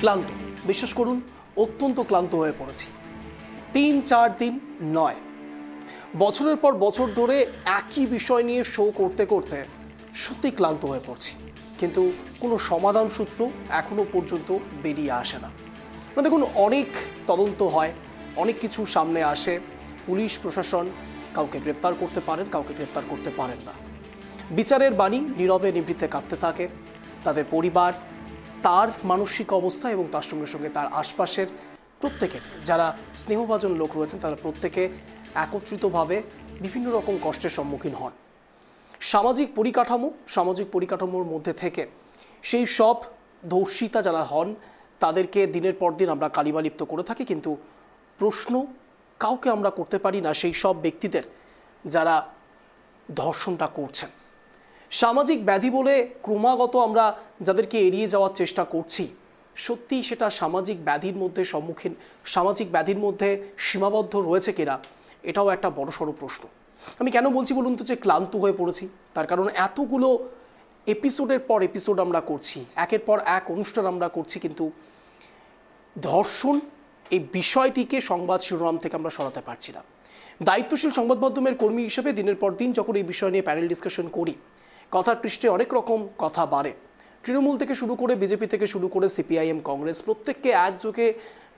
ক্লান্ত, বিশ্বাস করুন অত্যন্ত ক্লান্ত হয়ে পড়েছি। 3-4 দিন নয়, বছরের পর বছর ধরে একই বিষয় নিয়ে শো করতে করতে সত্যি ক্লান্ত হয়ে পড়ছি, কিন্তু কোনো সমাধান সূত্র এখনো পর্যন্ত বেরিয়ে আসে না। দেখুন, অনেক তদন্ত হয়, অনেক কিছু সামনে আসে, পুলিশ প্রশাসন কাউকে গ্রেপ্তার করতে পারেন, কাউকে গ্রেপ্তার করতে পারেন না। বিচারের বাণী নীরবে নিভৃতে কাঁপতে থাকে, তাদের পরিবার, তার মানসিক অবস্থা এবং তার সঙ্গে সঙ্গে তার আশপাশের প্রত্যেকের যারা স্নেহভাজন লোক রয়েছেন তারা প্রত্যেকে একত্রিতভাবে বিভিন্ন রকম কষ্টের সম্মুখীন হন। সামাজিক পরিকাঠামোর মধ্যে থেকে সেই সব ধর্ষিতা যারা হন তাদেরকে দিনের পর দিন আমরা কালিমালিপ্ত করে থাকি, কিন্তু প্রশ্ন কাউকে আমরা করতে পারি না সেই সব ব্যক্তিদের যারা ধর্ষণটা করছেন। সামাজিক ব্যাধি বলে ক্রমাগত আমরা যাদেরকে এড়িয়ে যাওয়ার চেষ্টা করছি, সত্যিই সেটা সামাজিক ব্যাধির মধ্যে সীমাবদ্ধ রয়েছে কিনা, এটাও একটা বড়সড় প্রশ্ন। আমি কেন বলছি বলুন তো যে ক্লান্ত হয়ে পড়েছি? তার কারণ এতগুলো এপিসোডের পর এপিসোড আমরা করছি, একের পর এক অনুষ্ঠান আমরা করছি, কিন্তু ধর্ষণ এই বিষয়টিকে সংবাদ শিরোনাম থেকে আমরা সরাতে পারছি না। দায়িত্বশীল সংবাদ মাধ্যমের কর্মী হিসেবে দিনের পর দিন যখন এই বিষয় নিয়ে প্যানেল ডিসকাশন করি, কথার পৃষ্ঠে অনেক রকম কথা বাড়ে। তৃণমূল থেকে শুরু করে বিজেপি থেকে শুরু করে সিপিআইএম, কংগ্রেস, প্রত্যেককে একযোগে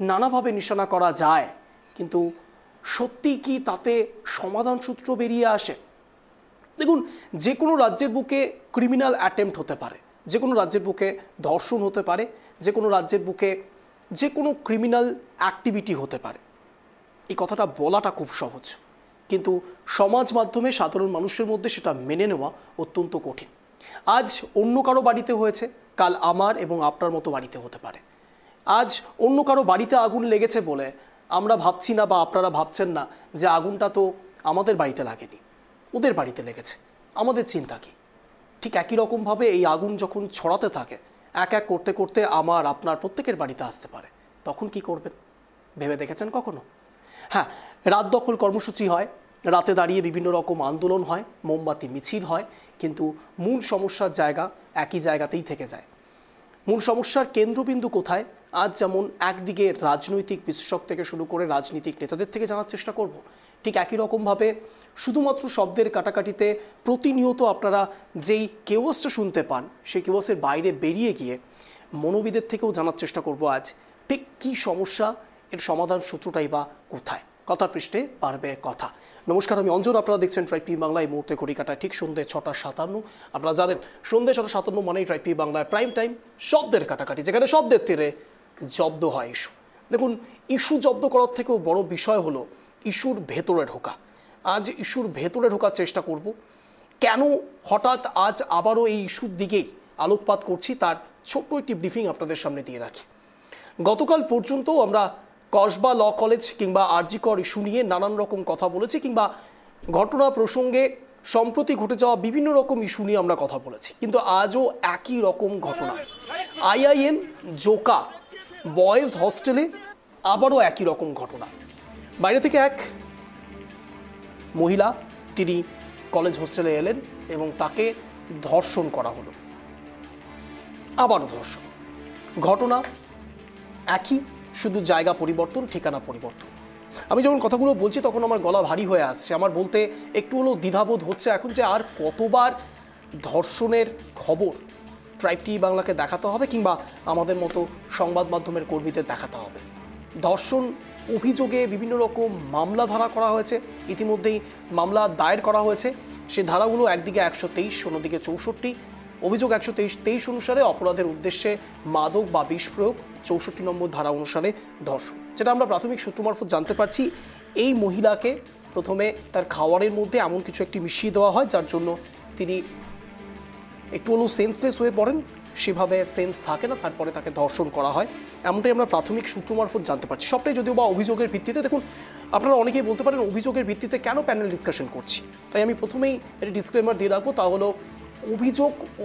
নানাভাবে নিশানা করা যায়, কিন্তু সত্যি কি তাতে সমাধান সূত্র বেরিয়ে আসে? দেখুন, যে কোনো রাজ্যের বুকে ক্রিমিনাল অ্যাটেম্প্ট হতে পারে, যে কোনো রাজ্যের বুকে ধর্ষণ হতে পারে, যে কোনো রাজ্যের বুকে যে কোনো ক্রিমিনাল অ্যাক্টিভিটি হতে পারে। এই কথাটা বলাটা খুব সহজ, কিন্তু সমাজ মাধ্যমে সাধারণ মানুষের মধ্যে সেটা মেনে নেওয়া অত্যন্ত কঠিন। আজ অন্য কারো বাড়িতে হয়েছে, কাল আমার এবং আপনার মতো বাড়িতে হতে পারে। আজ অন্য কারো বাড়িতে আগুন লেগেছে বলে আমরা ভাবছি না বা আপনারা ভাবছেন না যে আগুনটা তো আমাদের বাড়িতে লাগেনি, ওদের বাড়িতে লেগেছে, আমাদের চিন্তা কি? ঠিক একই রকমভাবে এই আগুন যখন ছড়াতে থাকে, এক এক করতে করতে আমার আপনার প্রত্যেকের বাড়িতে আসতে পারে, তখন কি করবেন ভেবে দেখেছেন কখনো? হ্যাঁ, রাত দখল কর্মসূচি হয়, রাতে দাঁড়িয়ে বিভিন্ন রকম আন্দোলন হয়, মোমবাতি মিছিল হয়, কিন্তু মূল সমস্যার জায়গা একই জায়গাতেই থেকে যায়। মূল সমস্যার কেন্দ্রবিন্দু কোথায়? আজ যেমন একদিকে রাজনৈতিক বিশ্লেষক থেকে শুরু করে রাজনীতিক নেতাদের থেকে জানার চেষ্টা করব, ঠিক একই রকমভাবে শুধুমাত্র শব্দের কাটাকাটিতে প্রতিনিয়ত আপনারা যেই কেওয়াসটা শুনতে পান, সেই কেওয়াসের বাইরে বেরিয়ে গিয়ে মনোবিদের থেকেও জানার চেষ্টা করব আজ ঠিক কী সমস্যা, এর সমাধান সূত্রটাই বা কোথায়। কথার পৃষ্ঠে পারবে কথা। নমস্কার, আমি অঞ্জন, আপনারা দেখছেন ট্রাইব টিভি বাংলা। এই মুহূর্তে ঘড়ি কাটায় ঠিক সন্ধ্যে 6:57। আপনারা জানেন সন্ধ্যে 6:57 মানেই ট্রাইব টিভি বাংলায় প্রাইম টাইম, শব্দের কাটাকাটি, যেখানে শব্দের তীরে জব্দ হয় ইস্যু। দেখুন, ইস্যু জব্দ করার থেকেও বড় বিষয় হলো ইস্যুর ভেতরে ঢোকা। আজ ইস্যুর ভেতরে ঢোকার চেষ্টা করব। কেন হঠাৎ আজ আবারও এই ইস্যুর দিকেই আলোকপাত করছি, তার ছোট্ট একটি ব্রিফিং আপনাদের সামনে দিয়ে রাখি। গতকাল পর্যন্ত আমরা কসবা ল কলেজ কিংবা আরজি কর ইস্যু নিয়ে নানান রকম কথা বলেছি, কিংবা ঘটনা প্রসঙ্গে সম্প্রতি ঘটে যাওয়া বিভিন্ন রকম ইস্যু নিয়ে আমরা কথা বলেছি, কিন্তু আজও একই রকম ঘটনা। আইআইএম জোকা বয়েজ হস্টেলে আবারও একই রকম ঘটনা। বাইরে থেকে এক মহিলা, তিনি কলেজ হোস্টেলে এলেন এবং তাকে ধর্ষণ করা হলো। আবারও ধর্ষণ, ঘটনা একই, শুধু জায়গা পরিবর্তন, ঠিকানা পরিবর্তন। আমি যখন কথাগুলো বলছি তখন আমার গলা ভারী হয়ে আসছে, আমার বলতে একটু হলেও দ্বিধাবোধ হচ্ছে এখন যে আর কতবার ধর্ষণের খবর ট্রাইব টিভি বাংলাকে দেখাতে হবে, কিংবা আমাদের মতো সংবাদ মাধ্যমের কর্মীদের দেখাতে হবে। ধর্ষণ অভিযোগে বিভিন্ন রকম মামলা ধারা করা হয়েছে, ইতিমধ্যেই মামলা দায়ের করা হয়েছে। সে ধারাগুলো একদিকে 123, অন্যদিকে 64। অভিযোগ 123 অনুসারে অপরাধের উদ্দেশ্যে মাদক বা বিষ প্রয়োগ, 64 নম্বর ধারা অনুসারে ধর্ষণ। যেটা আমরা প্রাথমিক সূত্র মারফত জানতে পারছি, এই মহিলাকে প্রথমে তার খাওয়ারের মধ্যে এমন কিছু একটি মিশিয়ে দেওয়া হয় যার জন্য তিনি একটু হলেও সেন্সলেস হয়ে পড়েন, সেভাবে সেন্স থাকে না, তারপরে তাকে ধর্ষণ করা হয়, এমনটাই আমরা প্রাথমিক সূত্র মারফত জানতে পারছি। সবটাই যদিও বা অভিযোগের ভিত্তিতে। দেখুন, আপনারা অনেকেই বলতে পারেন অভিযোগের ভিত্তিতে কেন প্যানেল ডিসকাশন করছি, তাই আমি প্রথমেই একটি ডিসক্লেমার দিয়ে রাখবো, তা হলো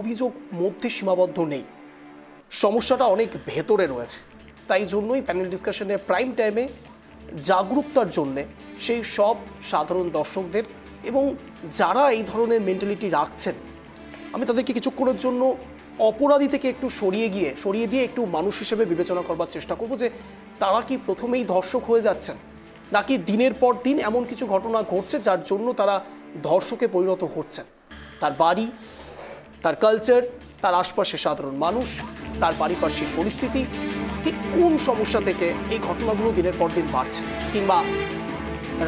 অভিযোগ মধ্যে সীমাবদ্ধ নেই, সমস্যাটা অনেক ভেতরে রয়েছে। তাই জন্যই প্যানেল ডিসকাশনে প্রাইম টাইমে জাগরুকতার জন্যে সেই সব সাধারণ দর্শকদের এবং যারা এই ধরনের মেন্টালিটি রাখছেন, আমি তাদেরকে কিছুক্ষণের জন্য অপরাধী থেকে একটু সরিয়ে দিয়ে একটু মানুষ হিসেবে বিবেচনা করবার চেষ্টা করব যে তারা কি প্রথমেই ধর্ষক হয়ে যাচ্ছেন, নাকি দিনের পর দিন এমন কিছু ঘটনা ঘটছে যার জন্য তারা ধর্ষকে পরিণত হচ্ছেন। তার বাড়ি, তার কালচার, তার আশপাশে সাধারণ মানুষ, তার পারিপার্শ্বিক পরিস্থিতি, ঠিক কোন সমস্যা থেকে এই ঘটনাগুলো দিনের পর দিন বাড়ছে, কিংবা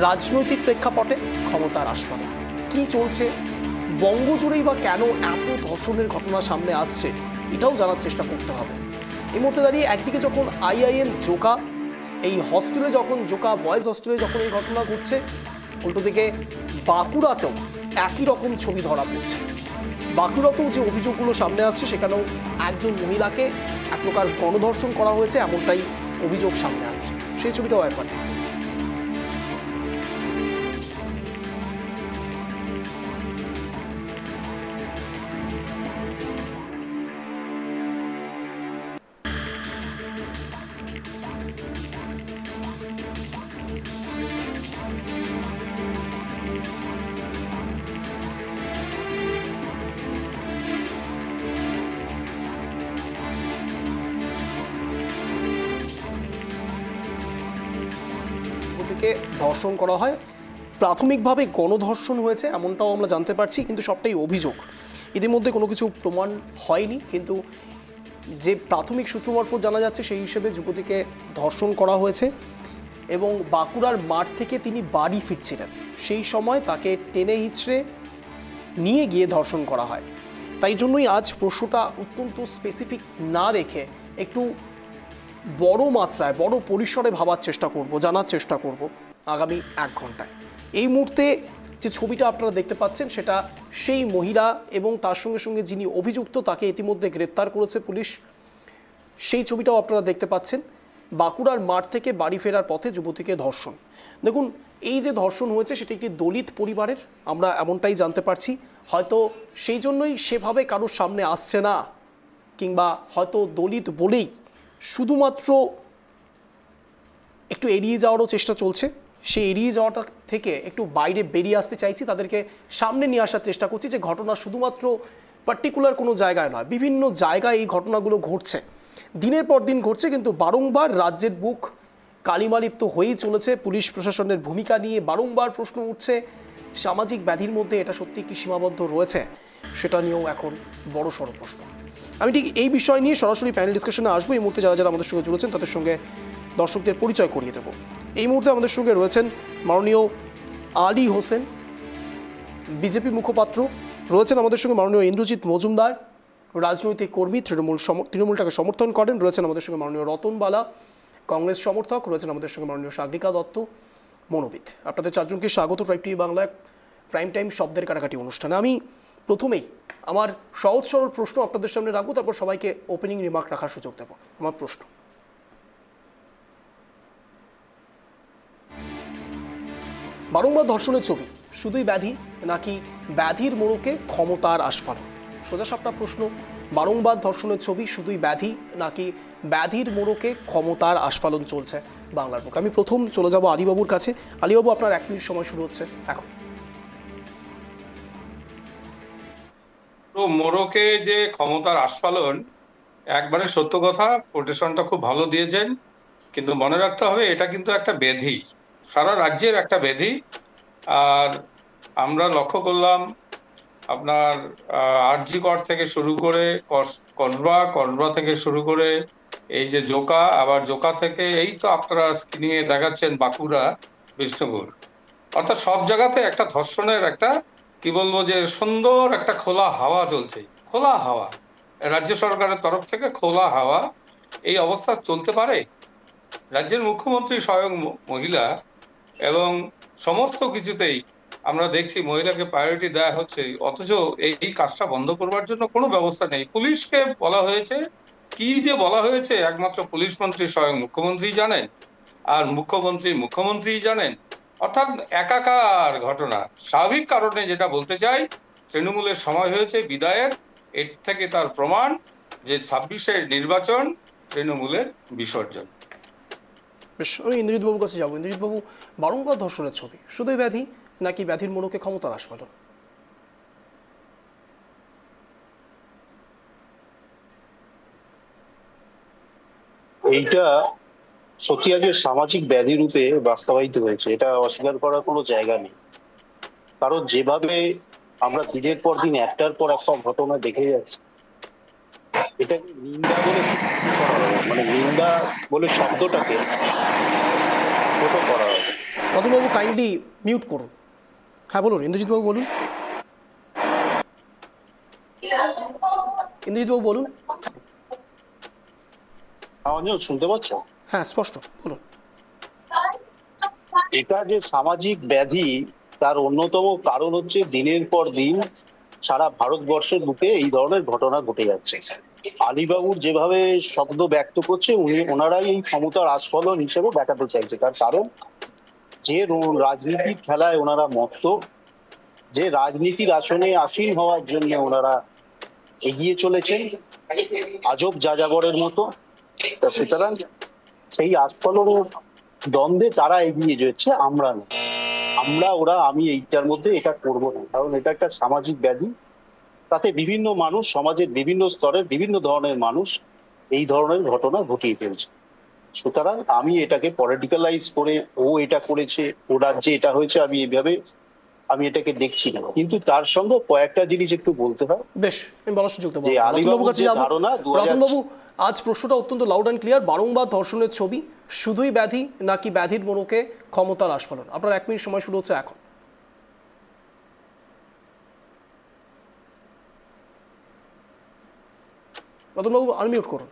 রাজনৈতিক প্রেক্ষাপটে ক্ষমতার আস্পাদে কি চলছে, বঙ্গজুড়েই বা কেন এত ধর্ষণের ঘটনা সামনে আসছে, এটাও জানার চেষ্টা করতে হবে। এই মুহূর্তে দাঁড়িয়ে একদিকে যখন আইআইএম জোকা, এই হস্টেলে যখন জোকা বয়েজ হস্টেলে যখন এই ঘটনা ঘটছে, উল্টো দিকে বাঁকুড়াতেও একই রকম ছবি ধরা পড়ছে। বাঁকুড়াতেও যে অভিযোগগুলো সামনে আসছে, সেখানেও একজন মহিলাকে এক প্রকার গণধর্ষণ করা হয়েছে এমনটাই অভিযোগ সামনে আসছে। সেই ছবিটাও একবার থেকে ধর্ষণ করা হয়, প্রাথমিকভাবে গণধর্ষণ হয়েছে এমনটাও আমরা জানতে পারছি, কিন্তু সবটাই অভিযোগ। ইতিমধ্যে কোনো কিছু প্রমাণ হয়নি, কিন্তু যে প্রাথমিক সূত্র মারফত জানা যাচ্ছে সেই হিসেবে যুবতীকে ধর্ষণ করা হয়েছে এবং বাঁকুড়ার মাঠ থেকে তিনি বাড়ি ফিরছিলেন, সেই সময় তাকে টেনে হিচড়ে নিয়ে গিয়ে ধর্ষণ করা হয়। তাই জন্যই আজ প্রশ্নটা অত্যন্ত স্পেসিফিক না রেখে একটু বড় মাত্রায়, বড় পরিসরে ভাবার চেষ্টা করব, জানার চেষ্টা করব আগামী 1 ঘন্টায়। এই মুহূর্তে যে ছবিটা আপনারা দেখতে পাচ্ছেন সেটা সেই মহিলা এবং তার সঙ্গে সঙ্গে যিনি অভিযুক্ত তাকে ইতিমধ্যে গ্রেপ্তার করেছে পুলিশ। সেই ছবিটাও আপনারা দেখতে পাচ্ছেন। বাঁকুড়ার মাঠ থেকে বাড়ি ফেরার পথে যুবতীকে ধর্ষণ। দেখুন, এই যে ধর্ষণ হয়েছে সেটা একটি দলিত পরিবারের, আমরা এমনটাই জানতে পারছি। হয়তো সেই জন্যই সেভাবে কারোর সামনে আসছে না, কিংবা হয়তো দলিত বলেই শুধুমাত্র একটু এড়িয়ে যাওয়ারও চেষ্টা চলছে। সেই এড়িয়ে যাওয়াটা থেকে একটু বাইরে বেরিয়ে আসতে চাইছি, তাদেরকে সামনে নিয়ে আসার চেষ্টা করছি যে ঘটনা শুধুমাত্র পার্টিকুলার কোনো জায়গায় নয়, বিভিন্ন জায়গায় এই ঘটনাগুলো ঘটছে, দিনের পর দিন ঘটছে, কিন্তু বারংবার রাজ্যের বুক কালিমালিপ্ত হয়েই চলেছে। পুলিশ প্রশাসনের ভূমিকা নিয়ে বারংবার প্রশ্ন উঠছে। সামাজিক ব্যাধির মধ্যে এটা সত্যি কি সীমাবদ্ধ রয়েছে, সেটা নিয়েও এখন বড়সড় প্রশ্ন। আমি ঠিক এই বিষয় নিয়ে সরাসরি প্যানেল ডিসকাশনে আসবো। এই মুহূর্তে যারা যারা আমাদের সঙ্গে জুড়েছেন তাদের সঙ্গে দর্শকদের পরিচয় করিয়ে দেব। এই মুহূর্তে আমাদের সঙ্গে রয়েছেন মাননীয় আলী হোসেন, বিজেপি মুখপাত্র। রয়েছেন আমাদের সঙ্গে মাননীয় ইন্দ্রজিৎ মজুমদার, রাজনৈতিক কর্মী, তৃণমূলটাকে সমর্থন করেন। রয়েছেন আমাদের সঙ্গে মাননীয় রতন বালা, কংগ্রেস সমর্থক। রয়েছেন আমাদের সঙ্গে মাননীয় সাগরিকা দত্ত, মনোবিদ। আপনাদের চারজনকে স্বাগত ট্রাইব টিভি বাংলায় প্রাইম টাইম শব্দের কাটাকাটি অনুষ্ঠানে। আমি প্রথমেই আমার সহজ সরল প্রশ্ন আপনাদের সামনে রাখবো, তারপর সবাইকে ওপেনিং রিমার্ক রাখার সুযোগ দেবো। আমার প্রশ্ন, বারংবার ধর্ষণের ছবি শুধুই ব্যাধি, নাকি ব্যাধির মোড়কে ক্ষমতার আস্ফালন? সোজা সাপটা প্রশ্ন, বারংবার ধর্ষণের ছবি শুধুই ব্যাধি, নাকি ব্যাধির মোড়কে ক্ষমতার আস্ফালন চলছে বাংলার বুকে? আমি প্রথম চলে যাব আলীবাবুর কাছে। আলীবাবু, আপনার 1 মিনিট সময় শুরু হচ্ছে এখন। তো মোড়কে যে ক্ষমতার আস্ফালন, একবারে সত্য কথা, কোটেশনটা খুব ভালো দিয়েছেন, কিন্তু মনে রাখতে হবে এটা কিন্তু একটা ব্যাধি, সারা রাজ্যের একটা ব্যাধি। আর আমরা লক্ষ্য করলাম আপনার আরজি কর থেকে শুরু করে কসবা থেকে শুরু করে এই যে জোকা, আবার জোকা থেকে এই তো আপনারা স্ক্রিনে দেখাচ্ছেন বাঁকুড়া, বিষ্ণুপুর, অর্থাৎ সব জায়গাতে একটা ধর্ষণের একটা কি বলবো যে সুন্দর একটা খোলা হাওয়া চলছে, খোলা হাওয়া রাজ্য সরকারের তরফ থেকে, খোলা হাওয়া। এই অবস্থা চলতে পারে? রাজ্যের মুখ্যমন্ত্রী স্বয়ং মহিলা, এবং সমস্ত কিছুতেই আমরা দেখছি মহিলাকে প্রায়োরিটি দেওয়া হচ্ছে, অথচ এই কাজটা বন্ধ করবার জন্য কোনো ব্যবস্থা নেই। পুলিশকে বলা হয়েছে, কি যে বলা হয়েছে একমাত্র পুলিশ মন্ত্রী স্বয়ং মুখ্যমন্ত্রী জানেন, আর মুখ্যমন্ত্রী জানেন, অর্থাৎ একাকার ঘটনা। স্বাভাবিক কারণে যেটা বলতে চাই, তৃণমূলের সময় হয়েছে বিদায়ের, এর থেকে তার প্রমাণ যে 26-এর নির্বাচন তৃণমূলের বিসর্জন। বেশ, আমি ইন্দ্রজিৎবাবুর কাছে যাবো। ইন্দ্রজিৎবাবু, বারংবার ধর্ষণের ছবি শুধুই ব্যাধি, নাকি ব্যাধির মোড়কে ক্ষমতার আস্ফালন? এইটা সত্যি আজকে সামাজিক ব্যাধি রূপে বাস্তবায়িত হয়েছে, এটা অস্বীকার করার কোনো জায়গা নেই। কারণ যেভাবে আমরা দিনের পর দিন একটার পর একটা ঘটনা দেখে যাচ্ছি, এটাকে নিন্দা বলে করা হবে, মানে নিন্দা বলে শব্দটাকে ছোট করা হবে। রতনবাবু কাইন্ডলি মিউট করুন। হ্যাঁ বলুন ইন্দ্রজিৎবাবু, বলুন ইন্দ্রজিৎবাবু বলুন। অঞ্জন শুনতে পাচ্ছ? হ্যাঁ স্পষ্ট বলুন। এটা যে সামাজিক ব্যাধি, তার অন্যতম কারণ হচ্ছে দিনের পর দিন সারা ভারতবর্ষের বুকে এই ধরনের ঘটনা ঘটে যাচ্ছে। আলীবাবুর যেভাবে শব্দ ব্যক্ত করছে, ওনারাই এই ক্ষমতার আস্ফলন হিসেবে দেখাতে চাইছে। তার কারণ যে রাজনীতির খেলায় ওনারা মত্ত, যে রাজনীতির আসনে আসীন হওয়ার জন্য ওনারা এগিয়ে চলেছেন আজব যাযাবরের মতো। সুতরাং সেই আস্ফলনের দ্বন্দ্বে তারা এগিয়ে যাচ্ছে, আমরা না। আমরা ওরা আমি এইটার মধ্যে এটা করবো না, কারণ এটা একটা সামাজিক ব্যাধি। তাতে বিভিন্ন মানুষ, সমাজের বিভিন্ন স্তরের বিভিন্ন ধরনের মানুষ এই ধরনের ঘটনা ঘটিয়ে ফেলছে। সুতরাং আমি এটাকে পলিটিক্যালাইজ করে ও এটা করেছে, ও রাজ্যে এটা হয়েছে, আমি এটাকে দেখছি না। কিন্তু তার সঙ্গে কয়েকটা জিনিস একটু বলতে হয়। বেশ, আমি বলার সুযোগ দেবো। আলীবাবুর কাছে যাব। রতনবাবু, আজ প্রশ্নটা অত্যন্ত লাউড অ্যান্ড ক্লিয়ার। বারংবার ধর্ষণের ছবি, শুধুই ব্যাধি নাকি ব্যাধির মোড়কে ক্ষমতার আস্ফালন? আপনার 1 মিনিট সময় শুরু হচ্ছে এখন। রতনবাবু আনমিউট করুন।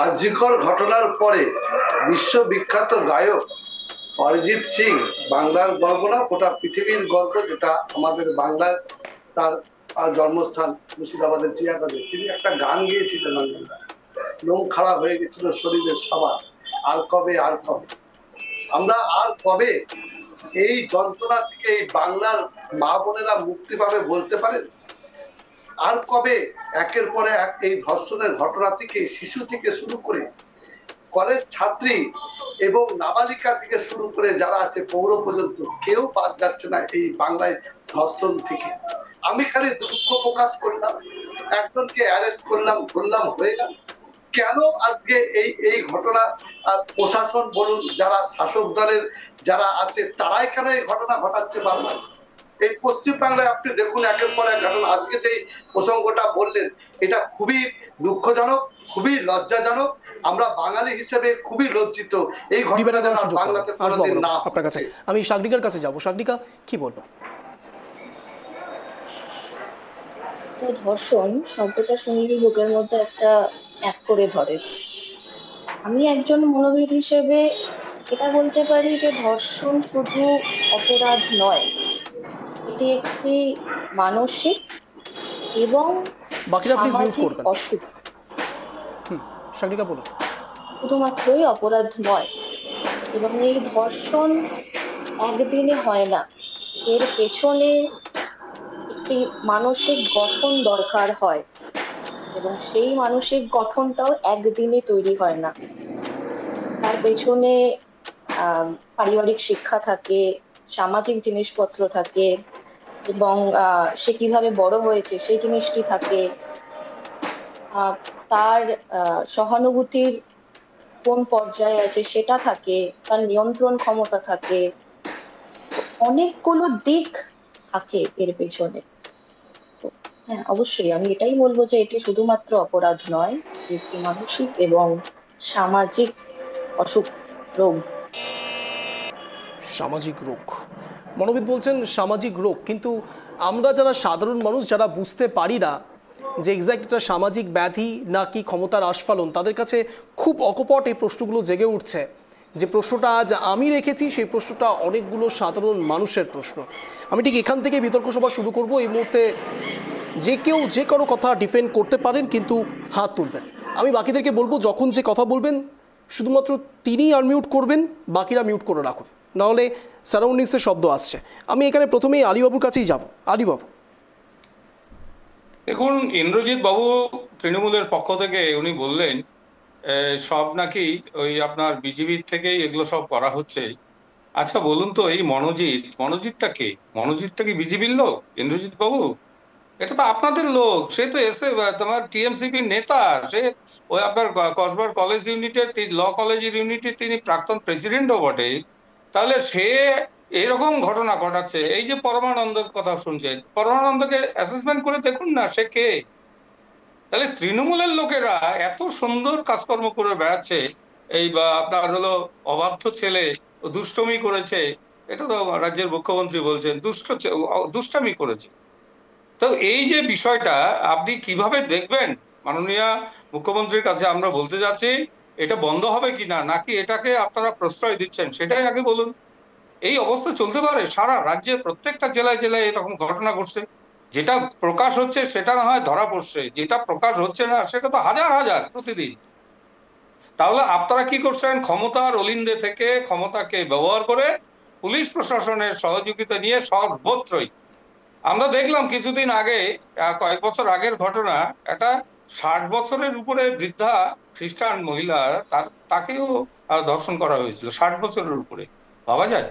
আরজিকর ঘটনার পরে বিশ্ববিখ্যাত গায়ক অরিজিৎ সিং, বাংলার গর্ব না গোটা পৃথিবীর গর্ব, যেটা আমাদের বাংলার তার জন্মস্থান মুর্শিদাবাদের চিয়াগঞ্জে, তিনি একটা গান গিয়েছিলেন, লোম খারাপ হয়ে গেছিল শরীরের সবার, আর কবে আর কবে। আমরা আর কবে এই যন্ত্রণা থেকে এই বাংলার মা বোনেরা মুক্তি পাবে বলতে পারেন? আর কবে একের পরে এক এই ধর্ষণের ঘটনা থেকে, শিশু থেকে শুরু করে কলেজ ছাত্রী এবং নাবালিকা থেকে শুরু করে যারা আছে পৌর পর্যন্ত, কেউ বাদ যাচ্ছে না এই বাংলায় ধর্ষণ থেকে। আমি খালি দুঃখ প্রকাশ করলাম, একজনকে অ্যারেস্ট করলাম, ধরলাম, হয়ে গেল। কেন আজকে এই ঘটনা প্রশাসন বলুন, যারা শাসক দলের যারা আছে, তারাই কেন এই ঘটনা ঘটাচ্ছে বারবার? এই পশ্চিম বাংলায় আপনি দেখুন একের পর এক ঘটনা। আজকে যে প্রসঙ্গটা বললেন, এটা খুবই দুঃখজনক, খুবই লজ্জাজনক। আমরা বাঙালি হিসেবে খুবই লজ্জিত এই ঘটনা বাংলাতে কোনোদিন না। আপনার কাছে আমি সাগরিকার কাছে যাব। সাগরিকা, কি বলবো? ধর্ষণ শব্দটা শুনলেই বুকের মধ্যে একটা চ্যাক করে ধরে। আমি একজন মনোবিদ হিসেবে এটা বলতে পারি যে ধর্ষণ শুধু অপরাধ নয়, এটি একটি মানসিক এবং সামাজিক অসুখ। শুধুমাত্রই অপরাধ নয়, এবং এই ধর্ষণ একদিনে হয় না, এর পেছনে একটি মানসিক গঠন দরকার হয়, এবং সেই মানসিক গঠনটাও একদিনে তৈরি হয় না। তার পেছনে পারিবারিক শিক্ষা থাকে, সামাজিক জিনিসপত্র থাকে, এবং সে কিভাবে বড় হয়েছে সেই জিনিসটি থাকে, তার সহানুভূতির কোন পর্যায়ে আছে সেটা থাকে, তার নিয়ন্ত্রণ ক্ষমতা থাকে, অনেকগুলো দিক থাকে এর পেছনে। হ্যাঁ, অবশ্যই আমি এটাই বলবো যে এটি শুধুমাত্র অপরাধ নয়, একটি মানসিক এবং সামাজিক অসুখ, রোগ। সামাজিক রোগ, মনোবিদ বলছেন সামাজিক রোগ, কিন্তু আমরা যারা সাধারণ মানুষ, যারা বুঝতে পারি না যে এক্স্যাক্ট এটা সামাজিক ব্যাধি নাকি ক্ষমতার আস্ফালন, তাদের কাছে খুব অকপট এই প্রশ্নগুলো জেগে উঠছে। যে প্রশ্নটা আজ আমি রেখেছি, সেই প্রশ্নটা অনেকগুলো সাধারণ মানুষের প্রশ্ন। আমি ঠিক এখান থেকে বিতর্ক সভা শুরু করব। এই মুহূর্তে যে কেউ যে কারো কথা ডিফেন্ড করতে পারেন, কিন্তু হাত তুলবেন। আমি বাকিদেরকে বলবো, যখন যে কথা বলবেন শুধুমাত্র তিনিই আনমিউট করবেন, বাকিরা মিউট করে রাখুন, নাহলে সারাউন্ডিংসের শব্দ আসছে। আমি এখানে প্রথমেই আলীবাবুর কাছেই যাব। আলীবাবু, দেখুন, ইন্দ্রজিৎ বাবু তৃণমূলের পক্ষ থেকে উনি বললেন সব নাকি ওই আপনার বিজেপির থেকেই এগুলো সব করা হচ্ছে। আচ্ছা বলুন তো, এই মনোজিৎটা কে? মনোজিৎটা কি বিজেপির লোক? ইন্দ্রজিৎ বাবু, এটা তো আপনাদের লোক, সে তো এসে তোমার টিএমসিপি নেতা, সে ওই আপনার কসবার কলেজ ইউনিটের ল কলেজের ইউনিটের তিনি প্রাক্তন প্রেসিডেন্টও বটে। তাহলে সে এরকম ঘটনা ঘটাচ্ছে। এই যে পরমানন্দের কথা শুনছেন, পরমানন্দকে অ্যাসেসমেন্ট করে দেখুন না সে কে। তাহলে তৃণমূলের লোকেরা এত সুন্দর কাজকর্ম করে বেড়াচ্ছে, এই বা আপনার হলো অবাধ্য ছেলে দুষ্টমি করেছে, এটা তো রাজ্যের মুখ্যমন্ত্রী বলছেন দুষ্টামি করেছে। তো এই যে বিষয়টা আপনি কিভাবে দেখবেন মাননীয় মুখ্যমন্ত্রীর কাছে আমরা বলতে যাচ্ছি, এটা বন্ধ হবে কিনা, নাকি এটাকে আপনারা প্রশ্রয় দিচ্ছেন সেটাই আগে বলুন। এই অবস্থা চলতে পারে? সারা রাজ্যে প্রত্যেকটা জেলায় জেলায় এরকম ঘটনা ঘটছে। যেটা প্রকাশ হচ্ছে সেটা না হয় ধরা পড়ছে, যেটা প্রকাশ হচ্ছে না সেটা তো হাজার হাজার প্রতিদিন। তাহলে আপনারা কি করছেন? ক্ষমতার অলিন্দে থেকে ক্ষমতাকে ব্যবহার করে পুলিশ প্রশাসনের সহযোগিতা নিয়ে সর্বত্রই আমরা দেখলাম কিছুদিন আগে, কয়েক বছর আগের ঘটনা, একটা 60 বছরের উপরে বৃদ্ধা খ্রিস্টান মহিলা, তাকেও ধর্ষণ করা হয়েছিল 60 বছরের উপরে। ভাবা যায়?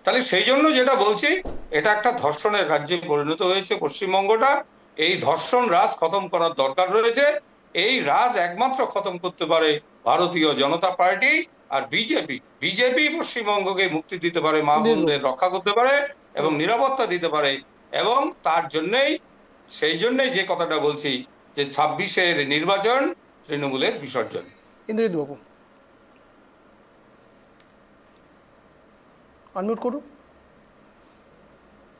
তাহলে সেই জন্য যেটা বলছি, এটা একটা ধর্ষণের রাজ্যে পরিণত হয়েছে পশ্চিমবঙ্গটা। এই ধর্ষণ রাজ খতম করার দরকার রয়েছে। এই রাজ একমাত্র খতম করতে পারে ভারতীয় জনতা পার্টি আর বিজেপি। বিজেপি পশ্চিমবঙ্গকে মুক্তি দিতে পারে, মা বোনদের রক্ষা করতে পারে এবং নিরাপত্তা দিতে পারে। এবং তার জন্যই, সেই জন্যই যে কথাটা বলছি যে 26-এর নির্বাচন তৃণমূলের বিসর্জন। ইন্দ্রজিৎ বাবু আনমিউট করুন।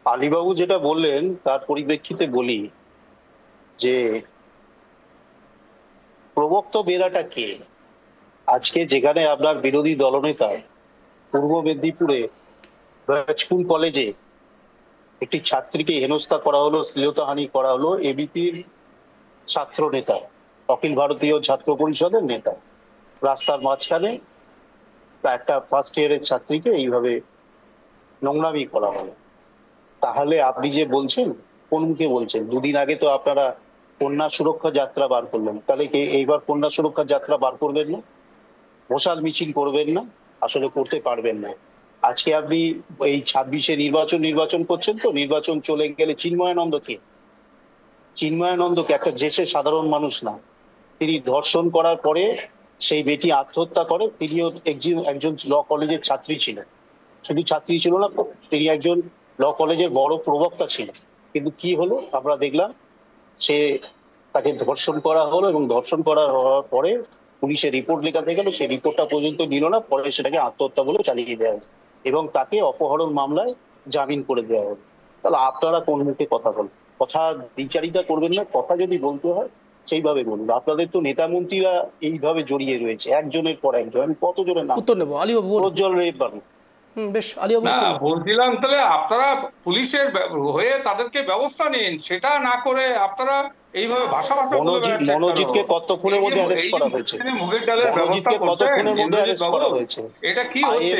আলীবাবু যেটা বললেন তার পরিপ্রেক্ষিতে বলি যে প্রবক্ত বেরাটা কে? আজকে যেখানে আপনার বিরোধী দলনেতা পূর্ব মেদিনীপুরে স্কুল কলেজে একটি ছাত্রীকে হেনস্থা করা হলো, শ্লীলতাহানি করা হলো, এবিপির ছাত্র নেতা, অখিল ভারতীয় ছাত্র পরিষদের নেতা, রাস্তার মাঝখানে একটা ফার্স্ট ইয়ারের ছাত্রীকে এইভাবে নোংরামি করা হলো। তাহলে আপনি যে বলছেন কোন মুখে বলছেন? দুদিন আগে তো আপনারা কন্যা সুরক্ষা যাত্রা বার করলেন, তাহলে এইবার কন্যা সুরক্ষা যাত্রা বার করবেন না? মশাল মিছিল করবেন না? আসলে করতে পারবেন না। আজকে আপনি এই 26-এ নির্বাচন করছেন, তো নির্বাচন চলে গেলে চিন্ময়ানন্দকে একটা দেশের সাধারণ মানুষ না, তিনি ধর্ষণ করার পরে সেই বেটি আত্মহত্যা করে। তিনিও একজন ল কলেজের ছাত্রী ছিলেন, শুধু ছাত্রী ছিল না, তিনি একজন ল কলেজের বড় প্রবক্তা ছিলেন। কিন্তু কি হলো আমরা দেখলাম, তাকে ধর্ষণ করা হলো এবং ধর্ষণ করা হওয়ার পরে পুলিশের রিপোর্ট লেখাতে গেল, সেই রিপোর্টটা পর্যন্ত নিল না, পরে সেটাকে আত্মহত্যা বলে চালিয়ে দেওয়া হলো এবং তাকে অপহরণ মামলায় জামিন করে দেওয়া হলো। তাহলে আপনারা কোন মুখে কথা বলেন? কথা বিচারিতা করবেন না, কথা যদি বলতে হয় সেইভাবে বলুন। আপনাদের তো নেতা মন্ত্রীরা এইভাবে জড়িয়ে রয়েছে একজনের পর একজন। আমি কতজনের নাম উত্তর নেব আলী বাবু। প্রজ্জ্বল রেবাবু। বেশ আলী বাবু না বলছিলাম, তাহলে আপনারা পুলিশের হয়ে তাদেরকে ব্যবস্থা নিন, সেটা না করে আপনারা এইভাবে ভাষা মনোজিৎকে কতক্ষণের মধ্যে অ্যারেস্ট করা হয়েছে? মনোজিৎকে কতক্ষণের মধ্যে অ্যারেস্ট করা হয়েছে? এটা কি হচ্ছে?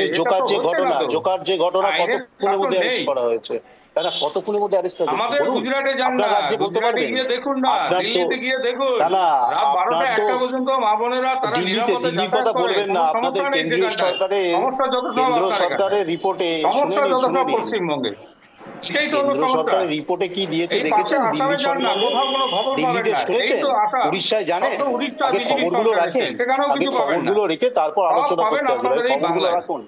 জোকার যে ঘটনা কতক্ষণের মধ্যে অ্যারেস্ট করা হয়েছে? তারা কতক্ষণের মধ্যে অ্যারেস্ট হয়েছে? আমাদের গুজরাটে যান না, গুজরাটে গিয়ে দেখুন না, দিল্লিতে গিয়ে দেখুন, রাত 12টা 1টা পর্যন্ত মা বোনেরা তারা নিরাপদে দিল্লির কথা বলবেন না। আপনাদের কেন্দ্রীয় সরকারের রিপোর্টে পশ্চিমবঙ্গে এটাই তো হলো সমস্যা। রিপোর্টে কি দিয়েছে দেখেছেন? দিল্লি সরকার দিল্লিতে শুনেছেন, উড়িষ্যায় জানেন? আগে খবরগুলো রাখেন, আগে খবরগুলো রেখে তারপর আলোচনা করতে হবে। খবরগুলো রাখুন।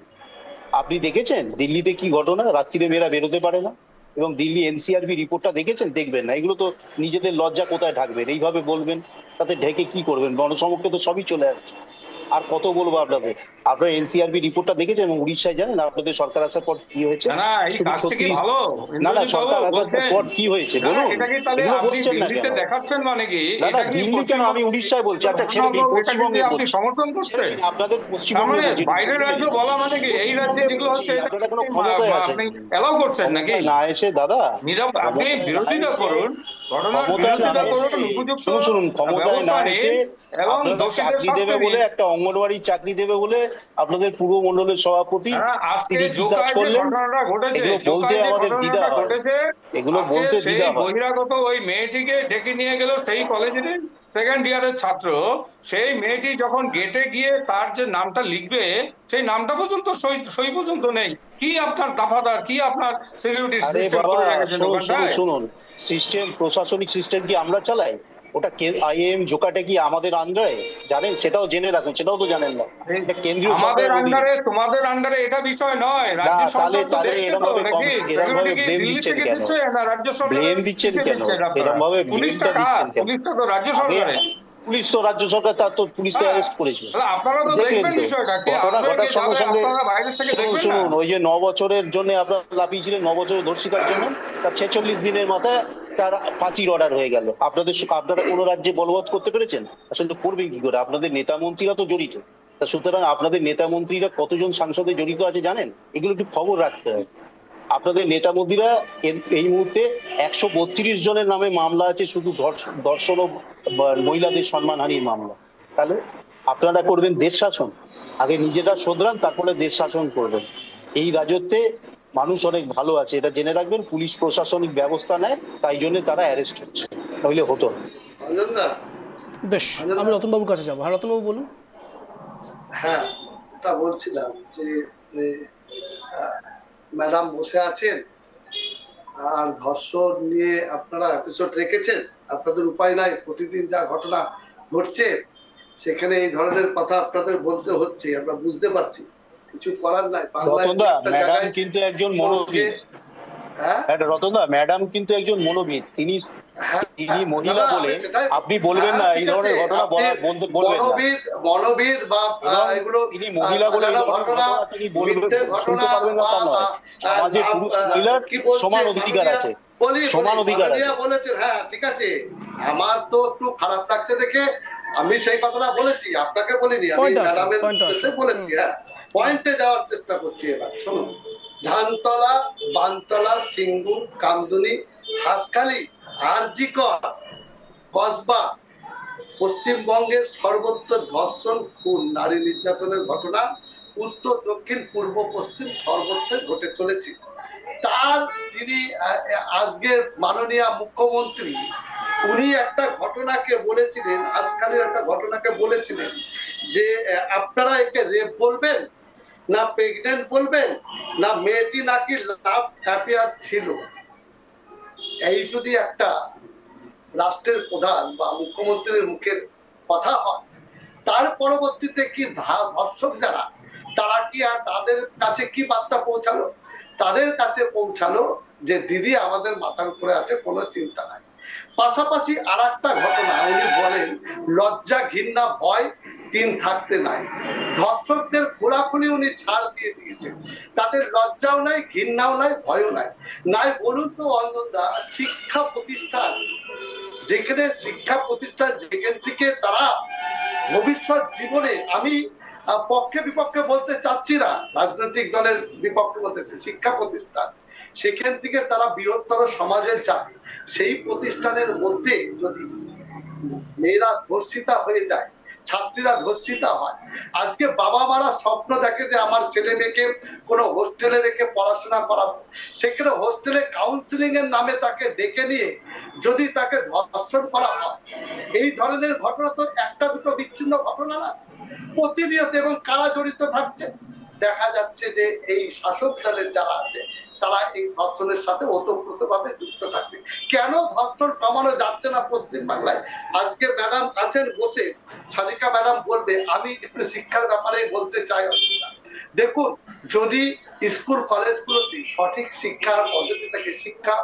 আপনি দেখেছেন দিল্লিতে কি ঘটনা? রাত্রিরে মেয়েরা বেরোতে পারে না। এবং দিল্লি এনসিআরবি রিপোর্টটা দেখেছেন? দেখবেন না। এগুলো তো নিজেদের লজ্জা কোথায় ঢাকবেন? এইভাবে বলবেন, তাতে ঢেকে কি করবেন? গণসমক্ষে তো সবই চলে আসছে। আর কত বলবো আপনাদের? আপনারা এনসিআরবি রিপোর্টটা দেখেছেন এবং উড়িষ্যায় জানেন আপনাদের সরকার আসার পর কি হয়েছে? না এই কাজটা কি ভালো? না সরকার আসার পর কি হয়েছে বলুন? এগুলো বলছেন না কেন? দেখাচ্ছেন মানে কি? এটা কি দিল্লি কেন? আমি উড়িষ্যায় বলছি। আচ্ছা ছেড়ে দিন, পশ্চিমবঙ্গে আপনি সমর্থন করছেন? আপনাদের পশ্চিমবঙ্গে বাইরের রাজ্য বলা মানে কি এই রাজ্যে যেগুলো হচ্ছে আপনারা কোনো ক্ষমতায় আছেন আপনি এলাও করছেন নাকি? না এসে দাদা আপনি বিরোধিতা করুন, ঘটনার বিরোধিতা করুন, উপযুক্ত শুনুন, ক্ষমতায় না এসে এবং দোষীদের শাস্তি দিন। বলে একটা অঙ্গনওয়াড়ি চাকরি দেবে বলে আপনাদের পূর্ব মণ্ডলের সভাপতি আজকে জোকায় যে ঘটনাটা ঘটেছে, বলতে আমাদের দ্বিধা ঘটেছে, এগুলো বলতে দ্বিধা হয়। বহিরাগত ওই মেয়েটিকে ডেকে নিয়ে গেল সেই কলেজের সেকেন্ড ইয়ারের ছাত্র। সেই মেয়েটি যখন গেটে গিয়ে তার যে নামটা লিখবে, সেই নামটা পর্যন্ত সই পর্যন্ত নেই। কি আপনার দাফাদার, কি আপনার সিকিউরিটি সিস্টেম করে রেখেছেন ওখানটায়? শুনুন, সিস্টেম, প্রশাসনিক সিস্টেম কি আমরা চালাই? ওটা IAM জোকাটে কি আমাদের আন্ডারে? জানেন? সেটাও জেনে রাখুন, সেটাও তো জানেন না। এটা কেন্দ্রীয় আমাদের সরকারের অধীনে। আন্ডারে, তোমাদের আন্ডারে এটা বিষয় নয়, রাজ্য সরকার তো দেখছে তো নাকি? সিকিউরিটি কি দিল্লি থেকে দিচ্ছে না রাজ্য সরকার ব্লেম দিচ্ছেন কেন? এরকম ভাবে পুলিশটা কার? পুলিশটা তো রাজ্য সরকারের। পুলিশ তো রাজ্য সরকার, তার তো পুলিশ তো অ্যারেস্ট করেছে। আপনারা তো দেখবেন বিষয়টা, কে আসবে কে যাবে আপনারা বাইরে থেকে দেখবেন না। শুনুন, ওই যে 9 বছরের জন্য আপনারা লাফিয়েছিলেন, 9 বছরের ধর্ষিতার জন্য, তার 46 দিনের মাথায় তার ফাঁসির অর্ডার হয়ে গেল। আপনারা কোনো রাজ্যে বলবৎ করতে পেরেছেন? আসলে করবেন কি করে? আপনাদের নেতা মন্ত্রীরা তো জড়িত। তা সুতরাং আপনাদের নেতা মন্ত্রীরা কতজন সাংসদে জড়িত আছে জানেন? এগুলো একটু খবর রাখতে হয়। আপনাদের নেতা মন্ত্রীরা এই মুহূর্তে 132 জনের নামে মামলা আছে, শুধু ধর্ষণ ও মহিলাদের সম্মানহানির মামলা। তাহলে আপনারা করবেন দেশ শাসন? আগে নিজেরা শোধরান, তারপরে দেশ শাসন করবেন। এই রাজত্বে মানুষ অনেক ভালো আছে, এটা জেনে রাখবেন। পুলিশ প্রশাসনিক ব্যবস্থা নেয়, তাই জন্য তারা অ্যারেস্ট হচ্ছে, নইলে হতো না। বেশ, আমি রতনবাবুর কাছে যাবো। হ্যাঁ রতনবাবু বলুন। হ্যাঁ, এটা বলছিলাম যে ম্যাডাম বসে আছেন আর ধর্ষণ নিয়ে আপনারা এপিসোড রেখেছেন, আপনাদের উপায় নাই, প্রতিদিন যা ঘটনা ঘটছে সেখানে এই ধরনের কথা আপনাদের বলতে হচ্ছে, আমরা বুঝতে পারছি, কিছু করার নাই। ম্যাডাম কিন্তু একজন মনোবিদ। রতনদা, ম্যাডাম কিন্তু একজন মনোবিদ, তিনি মহিলা বলে আপনি বলবেন না এই ধরনের ঘটনা বলবেন না। মনোবিদ বা এগুলো তিনি মহিলা বলে ঘটনা তিনি শুনতে পারবেন না তা নয়। সমাজে পুরুষ মহিলার সমান অধিকার আছে, সমান অধিকার আছে বলেছেন। হ্যাঁ ঠিক আছে, আমার তো একটু খারাপ লাগছে দেখে আমি সেই কথাটা বলেছি, আপনাকে বলিনি, আমি ম্যাডামের উদ্দেশ্যে বলেছি। হ্যাঁ, পয়েন্টে যাওয়ার চেষ্টা করছি। এবার শুনুন, ধানতলা, বানতলা, সিঙ্গুর, কামদুনি, হাঁসখালি, আরজিকর, কসবা, পশ্চিমবঙ্গের সর্বত্র ধর্ষণ, খুন, নারী নির্যাতনের ঘটনা উত্তর, দক্ষিণ, পূর্ব, পশ্চিম সর্বত্র ঘটে চলেছে। তার যিনি আজকের মাননীয় মুখ্যমন্ত্রী, উনি একটা ঘটনাকে বলেছিলেন, আজকালের একটা ঘটনাকে বলেছিলেন যে আপনারা একে রেপ বলবেন না প্রেগনেন্ট বলবেন, না মেয়েটি নাকি লাভ অ্যাফেয়ার ছিল। এই যদি একটা রাষ্ট্রের প্রধান বা মুখ্যমন্ত্রীর মুখের কথা হয়, তার পরবর্তীতে কি ধর্ষক যারা, তারা কি আর তাদের কাছে কি বার্তা পৌঁছালো? তাদের কাছে পৌঁছালো যে দিদি আমাদের মাথার উপরে আছে, কোনো চিন্তা নাই। পাশাপাশি আর একটা ঘটনা উনি বলেন, লজ্জা, ঘৃণা, ভয় তিন থাকতে নাই। ধর্ষকদের খোলাখুলি উনি ছাড় দিয়ে দিয়েছেন, তাদের লজ্জাও নাই, ঘৃণাও নাই, ভয়ও নাই। নাই বলুন তো অঞ্জনদা, শিক্ষা প্রতিষ্ঠান, যেখানে শিক্ষা প্রতিষ্ঠান, যেখান থেকে তারা ভবিষ্যৎ জীবনে, আমি পক্ষে বিপক্ষে বলতে চাচ্ছি না, রাজনৈতিক দলের বিপক্ষে বলতে, শিক্ষা প্রতিষ্ঠান, সেখান থেকে তারা বৃহত্তর সমাজের চায়। সেই প্রতিষ্ঠানের মধ্যে যদি মেয়েরা ধর্ষিতা হয়ে যায়, ছাত্রীরা ধর্ষিতা হয়, আজকে বাবা মারা স্বপ্ন দেখে যে আমার ছেলে মেয়েকে কোনো হোস্টেলে রেখে পড়াশোনা করাবো, সেখানে হোস্টেলে কাউন্সিলিং এর নামে তাকে ডেকে নিয়ে যদি তাকে ধর্ষণ করা হয়, এই ধরনের ঘটনা তো একটা দুটো বিচ্ছিন্ন ঘটনা না, প্রতিনিয়ত। এবং কারা জড়িত থাকছে? দেখা যাচ্ছে যে এই শাসক দলের যারা আছে তারা এই ধর্ষণের সাথে ওতপ্রোতভাবে যুক্ত থাকবে। কেন ধর্ষণ কমানো যাচ্ছে না পশ্চিম বাংলায়? আজকে ম্যাডাম আছেন বসে, সাদিকা ম্যাডাম বলবে, আমি একটু শিক্ষার ব্যাপারে বলতে চাই। দেখুন, যদি স্কুল কলেজগুলোতে সঠিক শিক্ষার পদ্ধতি থেকে শিক্ষা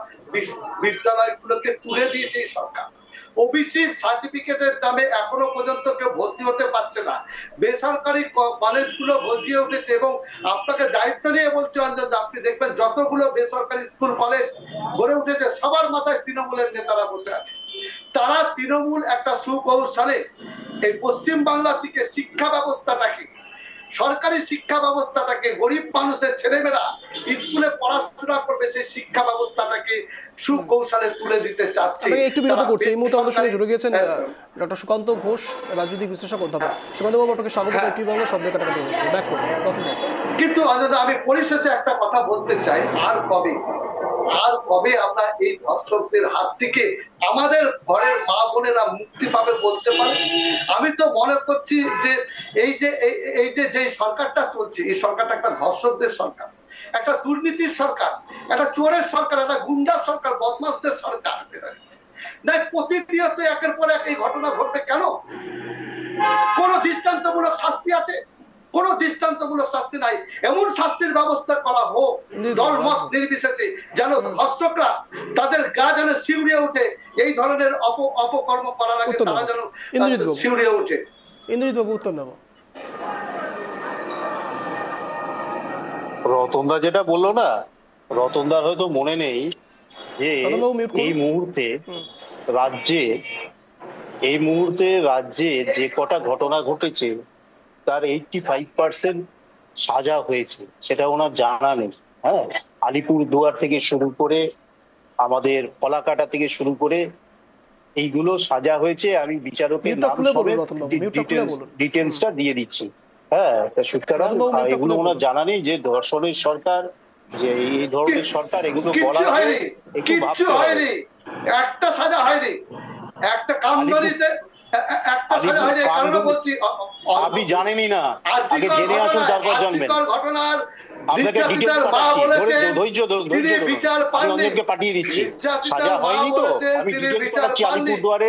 বিদ্যালয়গুলোকে তুলে দিয়েছে এই সরকার, ওবিসি সার্টিফিকেটের দামে এখনো পর্যন্ত কেউ ভর্তি হতে পারছে না, বেসরকারি কলেজগুলো গজিয়ে উঠেছে। এবং আপনাকে দায়িত্ব নিয়ে বলছি অঞ্জন, আপনি দেখবেন যতগুলো বেসরকারি স্কুল কলেজ গড়ে উঠেছে, সবার মাথায় তৃণমূলের নেতারা বসে আছে। তারা তৃণমূল একটা সুকৌশলে এই পশ্চিম বাংলা থেকে শিক্ষা ব্যবস্থাটাকে, সরকারি শিক্ষা ব্যবস্থাটাকে, গরিব মানুষের ছেলেমেয়েরা স্কুলে পড়াশোনা করবে সেই শিক্ষা ব্যবস্থাটাকে সুকৌশলে তুলে দিতে চাচ্ছে। একটু বিরত করছি, এই মুহূর্তে আমাদের সঙ্গে জুড়ে গিয়েছেন ডক্টর সুকান্ত ঘোষ, রাজনৈতিক বিশ্লেষক, অধ্যাপক। সুকান্ত বাবু, আপনাকে স্বাগত। একটি বাংলা শব্দের কাটাকাটি অনুষ্ঠান ব্যাক করুন। কিন্তু আমি পরিশেষে একটা কথা বলতে চাই, আর কবে আমরা এই ধর্ষকদের হাত থেকে আমাদের ঘরের মা বোনেরা মুক্তি পাবে বলতে পারি? আমি তো মনে করছি যে এই যে সরকারটা চলছে, এই সরকারটা একটা ধর্ষকদের সরকার। একটা দুর্নীতির সরকার, একটা চোরের সরকার, একটা গুন্ডার সরকার, বদমাশদের সরকার। দেখ প্রতিনিয়ত একের পর এক এই ঘটনা ঘটবে কেন? কোন দৃষ্টান্তমূলক শাস্তি আছে? কোন দৃষ্টান্তমূলক শাস্তি নাই। এমন শাস্তির ব্যবস্থা করা হোক দলমত নির্বিশেষে, যেন ধর্ষকরা তাদের গা যেন শিউরিয়ে উঠে, এই ধরনের অপকর্ম করার আগে তারা যেন শিউরিয়ে উঠে। ইন্দ্রজিৎ বাবু উত্তর নেব। রতনদা যেটা বললো না, রতনদার হয়তো মনে নেই যে এই মুহূর্তে রাজ্যে যে কটা ঘটনা ঘটেছে তার 85% সাজা হয়েছে, সেটা ওনার জানা নেই। হ্যাঁ, আলিপুরদুয়ার থেকে শুরু করে আমাদের কলাকাটা থেকে শুরু করে এইগুলো সাজা হয়েছে। আমি বিচারকের নাম ডিটেলসটা দিয়ে দিচ্ছি। হ্যাঁ, সুতরাং এগুলো ওনার জানা নেই যে ধর্ষণের সরকার, যে এই ধরনের সরকার, এগুলো বলা কিচ্ছু হয়নি, একটা সাজা হয়নি, একটা কামদানিতে একটা সাজা হয়নি। কারণ বলছি আপনি জানেনই না, আগে জেনে আসুন তারপর জানবেন। ঘটনার আপনাকে ডিটেইলস পাঠিয়ে পাঠিয়ে দিচ্ছি। সাজা হয়নি তো, আমি ডিটেইলস পাঠাচ্ছি। আলিপুরদুয়ারে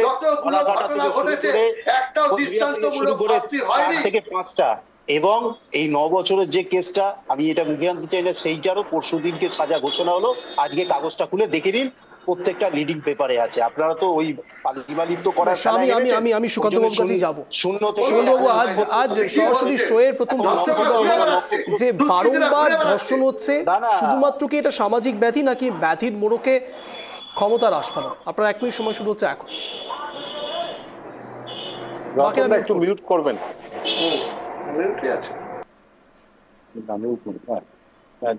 একটাও দৃষ্টান্তমূলক শাস্তি হয়নি থেকে 5টা, এবং এই 9 বছরের যে কেসটা, আমি এটা মুখে আনতে চাই না, সেইটারও পরশুদিনকে সাজা ঘোষণা হলো। আজকে কাগজটা খুলে দেখে নিন, প্রত্যেকটা লিডিং পেপারে আছে। আপনারা তো ওই পালিমালিপ্ত করার আমি সুকান্ত বাবুর কাছেই যাব। সুকান্ত বাবু, আজ সরাসরি শোয়ের প্রথম প্রশ্ন ছিল আমার যে বারংবার ধর্ষণ হচ্ছে, শুধুমাত্র কি এটা সামাজিক ব্যাধি নাকি ব্যাধির মোড়কে ক্ষমতার আস্ফালন? আপনার 1 মিনিট সময় শুরু হচ্ছে এখন। বাকিরা একটু মিউট করবেন।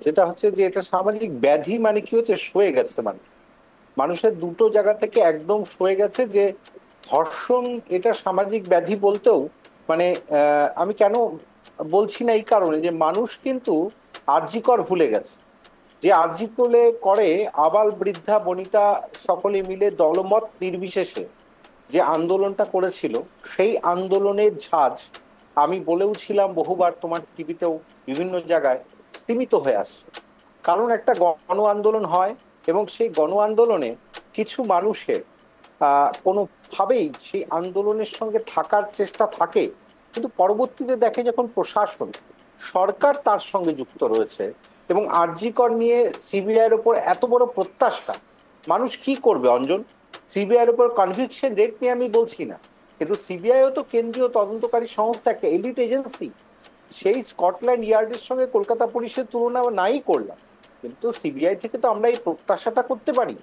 যেটা হচ্ছে যে এটা সামাজিক ব্যাধি মানে কি হচ্ছে, সয়ে গেছে মানুষের দুটো জায়গা থেকে একদম সয়ে গেছে। যে ধর্ষণ এটা সামাজিক ব্যাধি বলতেও মানে আমি কেন বলছি না, এই কারণে যে মানুষ কিন্তু আরজিকর ভুলে গেছে। যে আরজিকরে করে আবাল বৃদ্ধা বনিতা সকলে মিলে দলমত নির্বিশেষে যে আন্দোলনটা করেছিল, সেই আন্দোলনের ঝাঁজ আমি বলেও ছিলাম বহুবার, তোমার টিভিতেও বিভিন্ন জায়গায় সীমিত হয়ে আসছে। কারণ একটা গণ আন্দোলন হয় এবং সেই গণ আন্দোলনে কিছু মানুষের কোনোভাবেই সেই আন্দোলনের সঙ্গে থাকার চেষ্টা থাকে, কিন্তু পরবর্তীতে দেখে যখন প্রশাসন, সরকার তার সঙ্গে যুক্ত রয়েছে এবং আরজিকর নিয়ে সিবিআইয়ের উপর এত বড় প্রত্যাশা, মানুষ কি করবে অঞ্জন? সিবিআইয়ের উপর কনভিকশন রেট নিয়ে আমি বলছি না, কিন্তু সিবিআইও তো কেন্দ্রীয় তদন্তকারী সংস্থা, একটা এলিট এজেন্সি। সেই স্কটল্যান্ড ইয়ার্ডের সঙ্গে কলকাতা পুলিশের তুলনা নাই করলাম, কিন্তু সিবিআই থেকে তো আমরা এই প্রত্যাশাটা করতে পারি।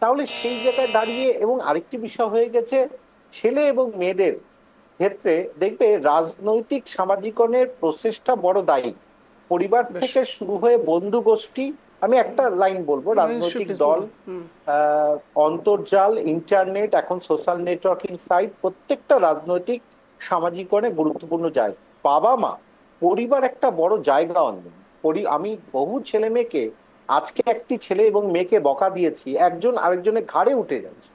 তাহলে সেই জায়গায় দাঁড়িয়ে, এবং আরেকটি বিষয় হয়ে গেছে ছেলে এবং মেয়েদের ক্ষেত্রে, দেখবে রাজনৈতিক সামাজিকরণের প্রচেষ্টা বড় দায়ী। পরিবার থেকে শুরু হয়ে বন্ধু গোষ্ঠী, আমি একটা লাইন বলবো, রাজনৈতিক দল, অন্তর্জাল, ইন্টারনেট, এখন সোশ্যাল নেটওয়ার্কিং সাইট, প্রত্যেকটা রাজনৈতিক সামাজিকরণে গুরুত্বপূর্ণ জায়গা। বাবা মা, পরিবার একটা বড় জায়গা অন্তর। আমি বহু ছেলে মেয়েকে, আজকে একটি ছেলে এবং মেয়েকে বকা দিয়েছি, একজন আরেকজনের ঘাড়ে উঠে যাচ্ছে।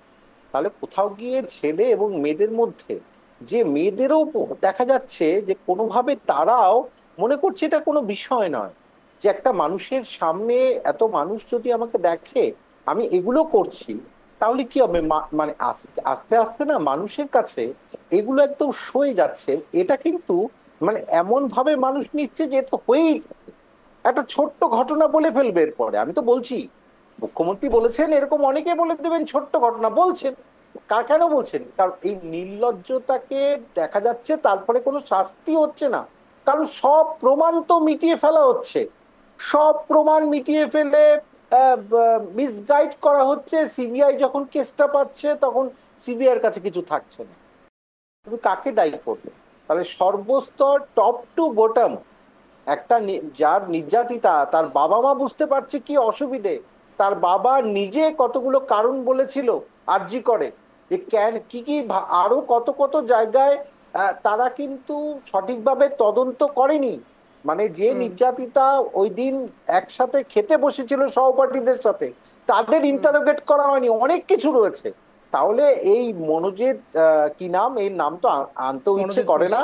তাহলে কোথাও গিয়ে ছেলে এবং মেয়েদের মধ্যে, যে মেয়েদেরও দেখা যাচ্ছে যে কোনোভাবে তারাও মনে করছে এটা কোনো বিষয় নয়, যে একটা মানুষের সামনে এত মানুষ যদি আমাকে দেখে আমি এগুলো করছি, তাহলে কি হবে? মানে আস্তে আস্তে না মানুষের কাছে এগুলো একদম সয়ে যাচ্ছে। এটা কিন্তু মানে এমন ভাবে মানুষ নিচ্ছে যে তো হয়েই একটা ছোট্ট ঘটনা বলে ফেলবে এরপরে। আমি তো বলছি, মুখ্যমন্ত্রী বলেছেন, এরকম অনেকে বলে দেবেন ছোট্ট ঘটনা, বলছেন। কেন বলছেন? কারণ এই নির্লজ্জতাকে দেখা যাচ্ছে, তারপরে কোনো শাস্তি হচ্ছে না, কারণ সব প্রমাণ তো মিটিয়ে ফেলা হচ্ছে, সব প্রমাণ মিটিয়ে ফেলে মিসগাইড করা হচ্ছে। সিবিআই যখন কেসটা পাচ্ছে তখন সিবিআই এর কাছে কিছু থাকছে না। তুমি কাকে দায়ী করবে? তাহলে সর্বস্তর, টপ টু বটম, একটা যার নির্যাতিতা, তার বাবা মা বুঝতে পারছে কি অসুবিধে, তার বাবা নিজে কতগুলো কারণ বলেছিল আরজি করে, যে কি কি আরো কত কত জায়গায় তারা কিন্তু সঠিকভাবে তদন্ত করেনি। মানে যে নির্যাতিতা ওই দিন একসাথে খেতে বসেছিল সহপাঠীদের সাথে, তাদের ইন্টারোগেট করা হয়নি, অনেক কিছু রয়েছে। তাহলে এই মনোজের কি নাম, এই নাম তো আনতেও ইচ্ছে করে না,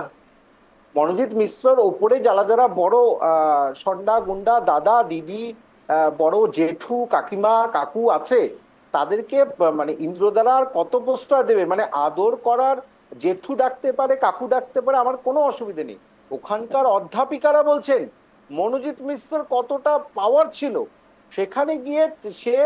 মনোজিৎ মিশ্রর ওপরে যারা যারা বড় সন্ডা গুন্ডা দাদা দিদি বড় জেঠু কাকিমা কাকু আছে, তাদেরকে মানে ইন্দ্রদ্বারা আর কত প্রশ্রয় দেবে? মানে আদর করার, জেঠু ডাকতে পারে কাকু ডাকতে পারে, আমার কোনো অসুবিধে নেই। ওখানকার অধ্যাপিকারা বলছেন মনোজিৎ মিশ্রর কতটা পাওয়ার ছিল, সেখানে গিয়ে সে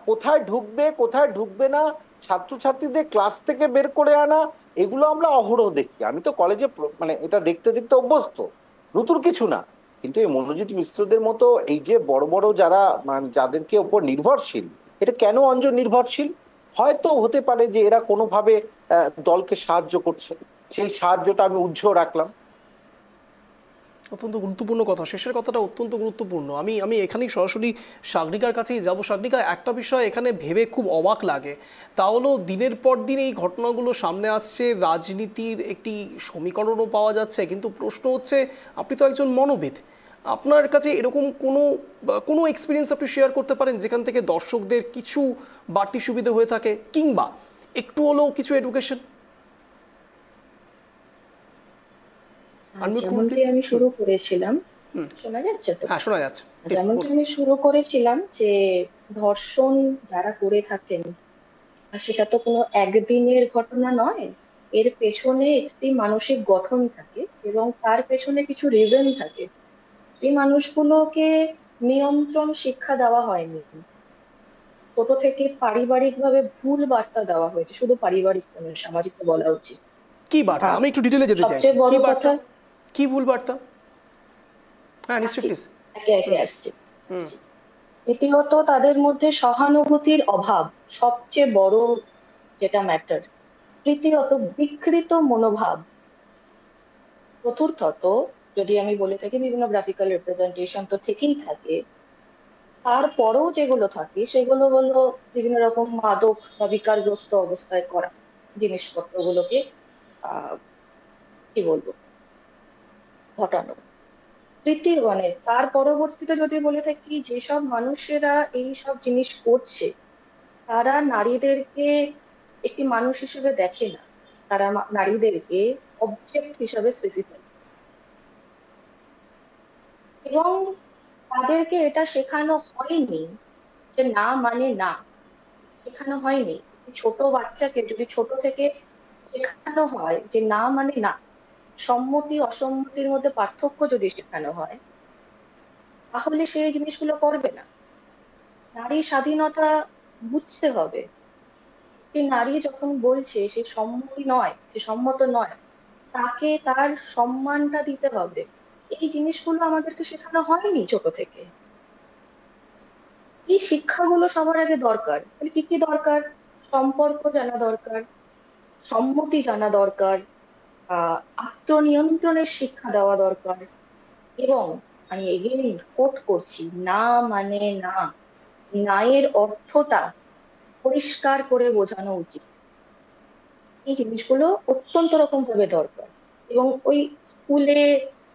কোথায় ঢুকবে কোথায় ঢুকবে না, ছাত্রছাত্রীদের ক্লাস থেকে বের করে আনা, এগুলো আমরা অহরহ দেখি। আমি তো কলেজে মানে এটা দেখতে দেখতে অভ্যস্ত, নতুন কিছু না। কিন্তু এই মনোজিৎ মিশ্রদের মতো এই যে বড় বড় যারা মানে যাদেরকে ওপর নির্ভরশীল, এটা কেন অঞ্জন নির্ভরশীল? হয়তো হতে পারে যে এরা কোনোভাবে দলকে সাহায্য করছে, সেই সাহায্যটা আমি উজ্জ্বল রাখলাম। অত্যন্ত গুরুত্বপূর্ণ কথা, শেষের কথাটা অত্যন্ত গুরুত্বপূর্ণ। আমি এখানেই সরাসরি সাগরিকার কাছেই যাব। সাগরিকা, একটা বিষয় এখানে ভেবে খুব অবাক লাগে, তা হলো দিনের পর দিন এই ঘটনাগুলো সামনে আসছে, রাজনীতির একটি সমীকরণও পাওয়া যাচ্ছে, কিন্তু প্রশ্ন হচ্ছে, আপনি তো একজন মনোবিদ, আপনার কাছে এরকম কোনো এক্সপিরিয়েন্স আপনি শেয়ার করতে পারেন যেখান থেকে দর্শকদের কিছু বাড়তি সুবিধা হয়ে থাকে, কিংবা একটু হলেও কিছু এডুকেশন? যেমনটি আমি শুরু করেছিলাম, শোনা যাচ্ছে তো? হ্যাঁ, শোনা যাচ্ছে। যেমনটি আমি শুরু করেছিলাম যে ধর্ষণ যারা করে থাকেন, আর সেটা তো কোনো একদিনের ঘটনা নয়, এর পেছনে একটি মানসিক গঠন থাকে এবং তার পেছনে কিছু রিজন থাকে। এই মানুষগুলোকে নিয়ন্ত্রণ শিক্ষা দেওয়া হয়নি, ছোট থেকে পারিবারিক ভাবে ভুল বার্তা দেওয়া হয়েছে। শুধু পারিবারিক নয়, সামাজিক বলা উচিত। কি বার্তা? আমি একটু ডিটেইলে যেতে চাই। সবচেয়ে বড় কথা, কি ভুল বার্তা? হ্যাঁ, নিশ্চয়ই, প্লিজ। একে একে আসছে। দ্বিতীয়ত, তাদের মধ্যে সহানুভূতির অভাব সবচেয়ে বড় যেটা ম্যাটার। তৃতীয়ত, বিকৃত মনোভাব। চতুর্থত, যদি আমি বলে থাকি, বিভিন্ন গ্রাফিক্যাল রিপ্রেজেন্টেশন তো থেকেই থাকে, তারপরেও যেগুলো থাকে সেগুলো হলো বিভিন্ন রকম মাদক বা বিকারগ্রস্ত অবস্থায় করা জিনিসপত্রগুলোকে কি বলবো ঘটানো। তৃতীয় মানে তার পরবর্তীতে যদি বলে থাকি, যেসব মানুষেরা এই সব জিনিস করছে তারা নারীদেরকে একটি মানুষ হিসেবে দেখে না, তারা নারীদেরকে অবজেক্ট হিসেবে স্পেসিফাই, এবং তাদেরকে এটা শেখানো হয়নি যে না মানে না, শেখানো হয়নি। ছোট বাচ্চাকে যদি ছোট থেকে শেখানো হয় যে না মানে না, সম্মতি অসম্মতির মধ্যে পার্থক্য যদি শেখানো হয়, তাহলে সেই জিনিসগুলো করবে না। নারী স্বাধীনতা বুঝতে হবে। একটি নারী যখন বলছে সে সম্মতি নয়, সে সম্মত নয়, তাকে তার সম্মানটা দিতে হবে। এই জিনিসগুলো আমাদেরকে শেখানো হয়নি ছোট থেকে। এই শিক্ষাগুলো সবার আগে দরকার। তাহলে কি কি দরকার? সম্পর্ক জানা দরকার, সম্মতি জানা দরকার, আত্মনিয়ন্ত্রণের শিক্ষা দেওয়া দরকার, এবং আমি এগেইন কোট করছি, না মানে না, নায়ের অর্থটা পরিষ্কার করে বোঝানো উচিত। এই জিনিসগুলো অত্যন্ত রকম ভাবে দরকার। এবং ওই স্কুলে